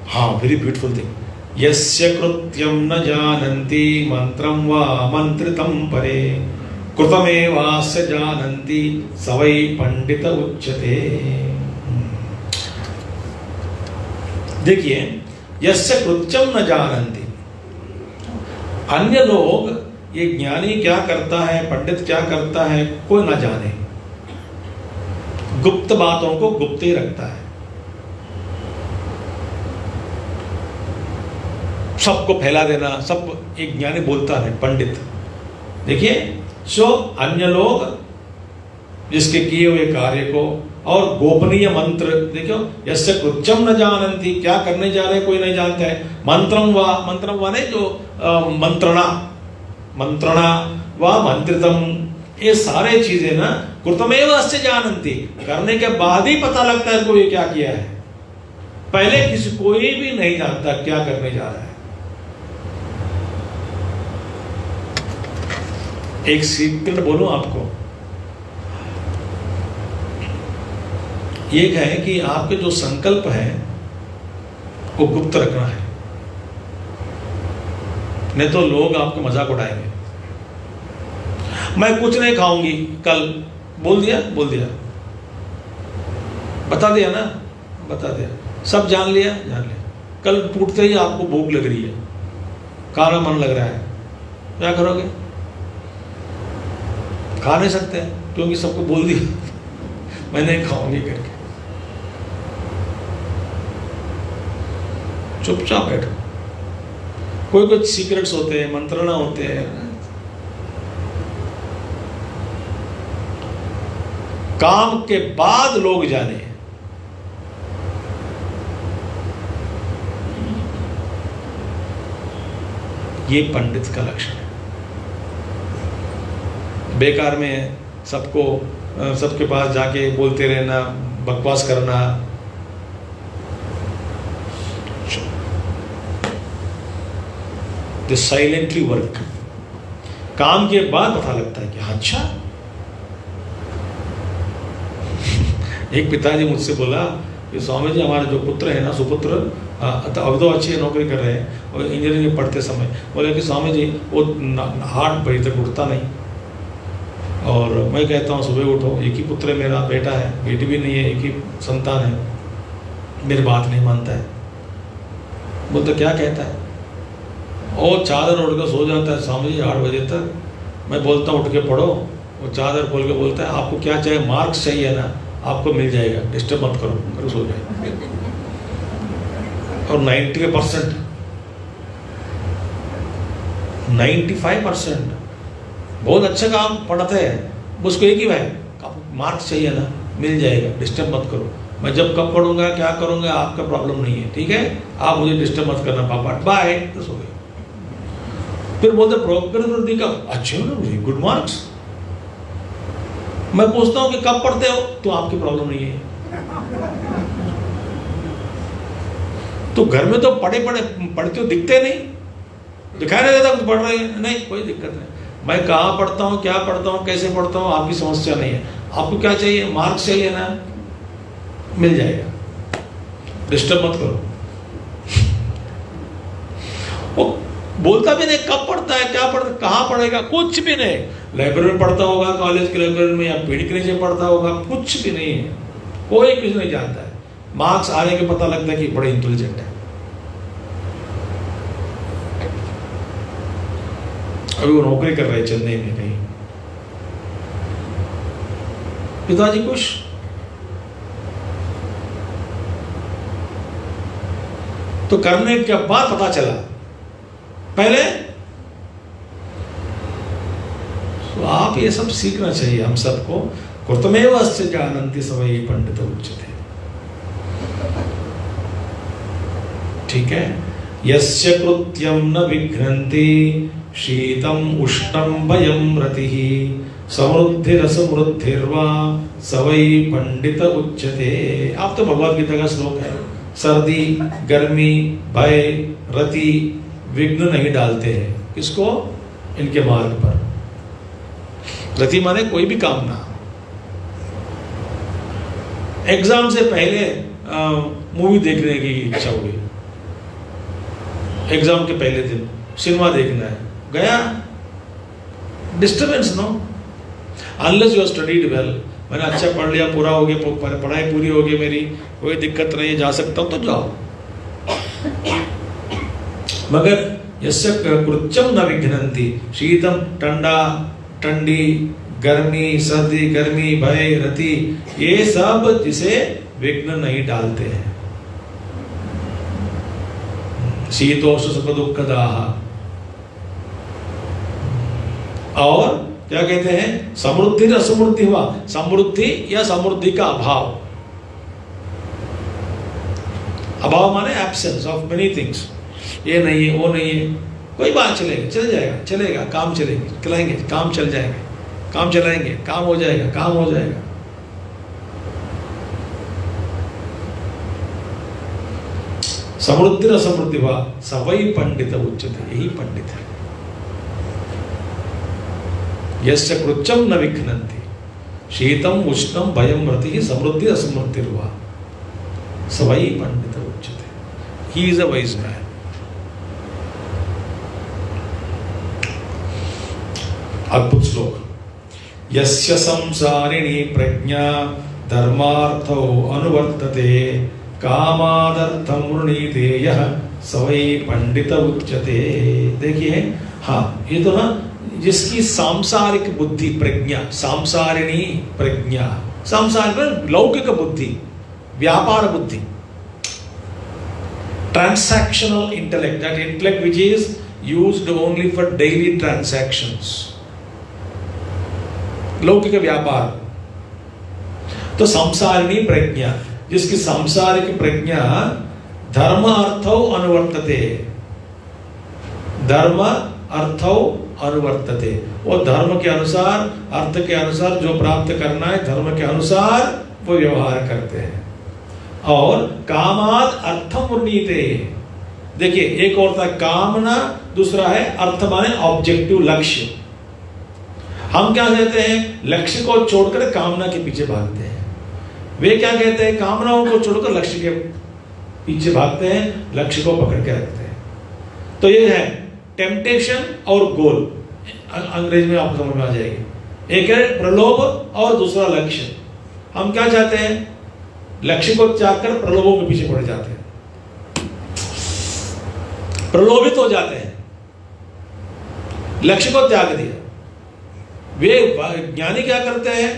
हाँ, वेरी ब्यूटीफुल थिंग, यस्य कृत्यं न जानन्ति मंत्रं वा मंत्रितं परे कृतमेवास्य जानन्ति स वै पंडित उच्यते। देखिए, यस्य कृत्यं न जानन्ति, अन्य लोग, ये ज्ञानी क्या करता है, पंडित क्या करता है, कोई ना जाने, गुप्त बातों को गुप्त ही रखता है, सबको फैला देना, सब एक ज्ञानी बोलता है, पंडित। देखिए, सो अन्य लोग जिसके किए हुए कार्य को, और गोपनीय मंत्र, देखो, यस्य कृत्यं न जानन्ति, क्या करने जा रहे कोई नहीं जानता है। मंत्रम वा नहीं, जो मंत्रणा वा मंत्रितम, ये सारे चीजें ना कृतमेव अस्य जानन्ति, करने के बाद ही पता लगता है कोई क्या किया है, पहले कोई भी नहीं जानता क्या करने जा रहा है। एक सीक्रेट बोलूं आपको, एक है कि आपके जो संकल्प है वो गुप्त रखना है, नहीं तो लोग आपको मजाक उड़ाएंगे। मैं कुछ नहीं खाऊंगी कल, बोल दिया, बता दिया ना, बता दिया, सब जान लिया। कल टूटते ही आपको भूख लग रही है, खाना मन लग रहा है, क्या करोगे? खा नहीं सकते क्योंकि सबको बोल दिया मैं नहीं खाऊंगी करके, चुपचाप बैठो। कोई कुछ सीक्रेट्स होते हैं, मंत्रणा होते हैं। काम के बाद लोग जाने, ये पंडित का लक्षण है। बेकार में सबको सबके पास जाके बोलते रहना, बकवास करना। दे साइलेंटली वर्क। काम के बाद पता लगता है कि अच्छा। एक पिताजी मुझसे बोला कि स्वामी जी हमारे जो पुत्र है ना, सुपुत्र, अब तो अच्छी नौकरी कर रहे हैं और इंजीनियरिंग पढ़ते समय बोले कि स्वामी जी वो 8 बजे तक उठता नहीं। और मैं कहता हूँ सुबह उठो, एक ही पुत्र है मेरा, बेटा है, बेटी भी नहीं है, एक ही संतान है, मेरी बात नहीं मानता है। बोलते क्या कहता है? और चादर ओढ़ कर सो जाता है स्वामी जी 8 बजे तक। मैं बोलता हूँ उठ के पढ़ो, वो चादर खोल के बोलता है आपको क्या चाहिए, मार्क्स चाहिए ना, आपको मिल जाएगा, डिस्टर्ब मत करो, करो सो जाए। और 90%, 95% बहुत अच्छा काम पढ़ते हैं, उसको एक ही भाई मार्क्स चाहिए ना, मिल जाएगा, डिस्टर्ब मत करो। मैं जब कब पढ़ूंगा क्या करूंगा आपका प्रॉब्लम नहीं है, ठीक है, आप मुझे डिस्टर्ब मत करना पापा, बाय, तो सो गए। फिर बोलते प्रोग्रेस का अच्छे हो ना मुझे गुड मार्क्स। मैं पूछता हूं कि कब पढ़ते हो, तो आपकी प्रॉब्लम नहीं है। तो घर में तो पढ़ते हो, दिखते नहीं, दिखाई नहीं देता कुछ पढ़ रहे हैं, नहीं कोई दिक्कत नहीं। मैं कहाँ पढ़ता हूँ, क्या पढ़ता हूँ, कैसे पढ़ता हूँ, आपकी समस्या नहीं है। आपको क्या चाहिए, मार्क्स चाहिए ना, मिल जाएगा, डिस्टर्ब मत करो। वो बोलता भी नहीं कब पढ़ता है, क्या पढ़ता, कहाँ पढ़ेगा, कुछ भी नहीं। लाइब्रेरी में पढ़ता होगा, कॉलेज के लाइब्रेरी में, या पीढ़ी के नीचे पढ़ता होगा, कुछ भी नहीं है, कोई कुछ नहीं जानता है। मार्क्स आने के पता लगता है कि बड़े इंटेलिजेंट है। अभी वो नौकरी कर रहे हैं चेन्नई में कहीं, पिताजी खुश। तो करने के बाद पता चला, पहले तो आप ये सब सीखना चाहिए हम सबको। कृतमेव अस्य जानन्ति सवै पंडित उच्यते, ठीक है। यस्य कृत्यं न विघ्नन्ति शीतम उष्णम भयम रतिः समृद्धिरसमृद्धिर्वा सवै पंडित उच्यते। आप तो भगवद गीता का श्लोक है। सर्दी, गर्मी, भय, रति विघ्न नहीं डालते हैं किसको, इनके मार्ग पर। रति माने कोई भी काम ना। एग्जाम से पहले मूवी देखने की इच्छा हुई, एग्जाम के पहले दिन सिनेमा देखना है, गया, disturbance no, unless you studied well. मैंने अच्छा पढ़ लिया, पूरा हो गया, पढ़ाई पूरी हो गई मेरी, कोई दिक्कत नहीं, जा सकता हूं तो जाओ। मगर यस्य कृत्यम न विघ्नन्ति, शीतम ठंडा, ठंडी, गर्मी, सर्दी, गर्मी, भय, रति, ये सब जिसे विघ्न नहीं डालते हैं। शीतोष्ण सुख दुख दाह, और क्या कहते हैं, समृद्धि असमृद्धि हुआ, समृद्धि या समृद्धि का अभाव। अभाव माने एब्सेंस ऑफ मेनी थिंग्स, ये नहीं है, वो नहीं है, कोई बात चलेगा, चल जाएगा, चलेगा, काम चलेंगे, चलाएंगे, काम चल जाएंगे, काम चलाएंगे, काम हो जाएगा, काम हो जाएगा। समृद्धि असमृद्धि हुआ सवै पंडित उच्यते, यही पंडित है। यस्य कृत्यं न विघ्नन्ति शीतम उष्णम भयम रतिः समृद्धि असमृद्धिर्वा सवै पंडित उच्यते। He is a wise man. अद्भुत श्लोक। यस्य संसारिणी प्रज्ञा धर्मार्थो अनुवर्तते कामादर्थम वृणीते यः सवै पंडित उच्यते। देखिए, हाँ, ये तो ना जिसकी सांसारिक बुद्धि प्रज्ञा, सांसारिणी प्रज्ञा, सांसारिक लौकिक बुद्धि, व्यापार बुद्धि, transactional intellect, that intellect which is used only for daily transactions, लौकिक व्यापार। तो संसारिणी प्रज्ञा, जिसकी सांसारिक प्रज्ञा धर्म अर्थौ अनुवर्तते, धर्म अर्थौ अनुवर्तते, वो धर्म के अनुसार, अर्थ के अनुसार जो प्राप्त करना है धर्म के अनुसार वो व्यवहार करते हैं। और कामाद अर्थम उन्नीते, देखिए एक और था कामना, दूसरा है अर्थ माने ऑब्जेक्टिव, लक्ष्य। हम क्या कहते हैं, लक्ष्य को छोड़कर कामना के पीछे भागते हैं। वे क्या कहते हैं, कामनाओं को छोड़कर लक्ष्य के पीछे भागते हैं, लक्ष्य को पकड़ के रखते हैं। तो ये है टेम्पटेशन और गोल, अंग्रेजी में आपको समझ में आ जाएगी। एक है प्रलोभ और दूसरा लक्ष्य। हम क्या चाहते हैं, लक्ष्य को त्याग कर प्रलोभों के पीछे पड़ जाते हैं, प्रलोभित हो जाते हैं, लक्ष्य को त्याग दिया। वे ज्ञानी क्या करते हैं,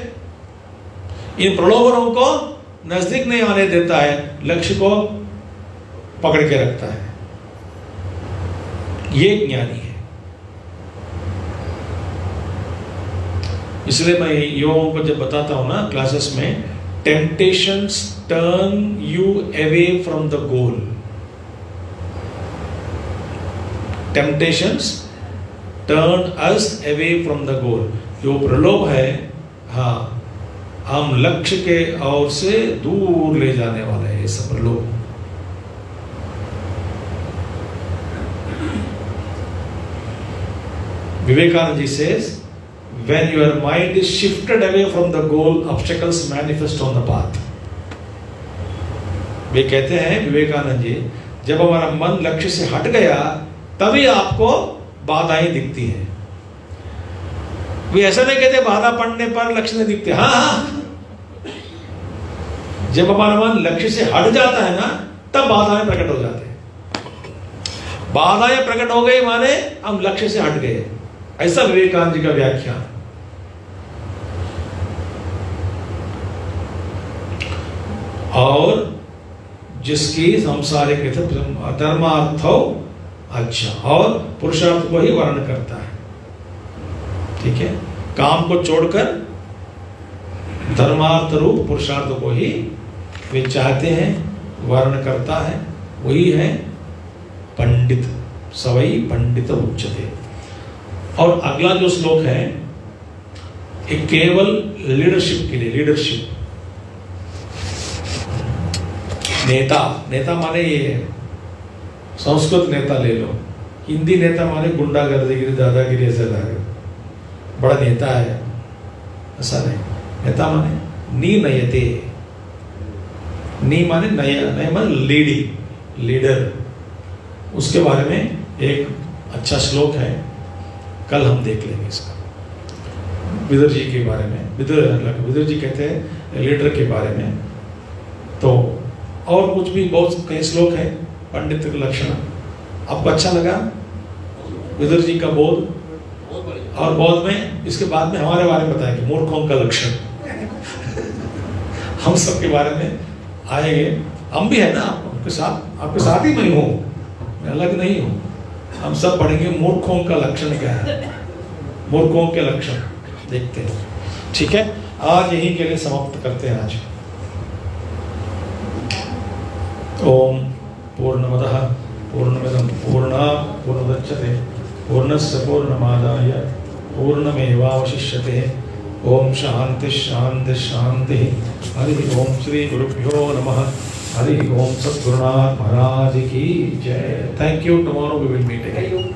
इन प्रलोभनों को नजदीक नहीं आने देता है, लक्ष्य को पकड़ के रखता है। ये ज्ञानी है। इसलिए मैं युवाओं को जब बताता हूं ना क्लासेस में, temptations turn you away from the goal. Temptations turn us away from the goal. जो प्रलोभ है, हाँ, हम लक्ष्य के ओर से दूर ले जाने वाला है ये सब प्रलोभ। Vivekananda ji says, when your mind is shifted away from the goal, obstacles manifest on the path. वे कहते हैं विवेकानंद जी, जब हमारा मन लक्ष्य से हट गया तभी आपको बाधाएं दिखती हैं। वे ऐसा नहीं कहते बाधा पड़ने पर लक्ष्य नहीं दिखते। हाँ, जब हमारा मन लक्ष्य से हट जाता है ना, तब बाधाएं प्रकट हो जाते हैं। बाधाएं प्रकट हो गई माने हम लक्ष्य से हट गए, ऐसा विवेकानंद जी का व्याख्यान। और जिसकी सांसारिक धर्मार्थ अच्छा और पुरुषार्थ को ही वर्णन करता है, ठीक है, काम को छोड़कर धर्मार्थ रूप पुरुषार्थ को ही वे चाहते हैं, वर्ण करता है। वही है पंडित, सवई पंडित उच्चते। और अगला जो श्लोक है एक केवल लीडरशिप के लिए, लीडरशिप, नेता, नेता माने ये संस्कृत नेता ले लो, हिंदी नेता माने गुंडागर्दी, दादागिरी, ऐसा बड़ा नेता है, ऐसा नहीं। नेता माने नीनयते, नी माने नया, नया माने लीडिंग, लीडर। उसके बारे में एक अच्छा श्लोक है, कल हम देख लेंगे इसका, विदुर जी के बारे में। विदुर जी कहते हैं लीडर के बारे में। तो और कुछ भी बहुत कई श्लोक है पंडित का लक्षण। आपको अच्छा लगा विदुर जी का बोध? और बोध में इसके बाद में हमारे बारे में बताएंगे, मूर्खों का लक्षण। हम सब के बारे में आएंगे। हम भी है ना आपके साथ ही मैं हूँ, मैं अलग नहीं हूँ। हम सब पढ़ेंगे मूर्खों का लक्षण क्या है, मूर्खों के लक्षण देखते हैं। ठीक है, आज यहीं के लिए समाप्त करते हैं। आज ओम पूर्णमदः पूर्णमिदं पूर्णात् पूर्णमुदच्यते पूर्णस्य पूर्णमादाय पूर्णमेवावशिष्यते। ओम शांति शांति शांति। हरि ओम श्री गुरुभ्यो नमः। हरि ओम सद्गुरुनाथ महाराज की जय। Thank you. Tomorrow we will meet again.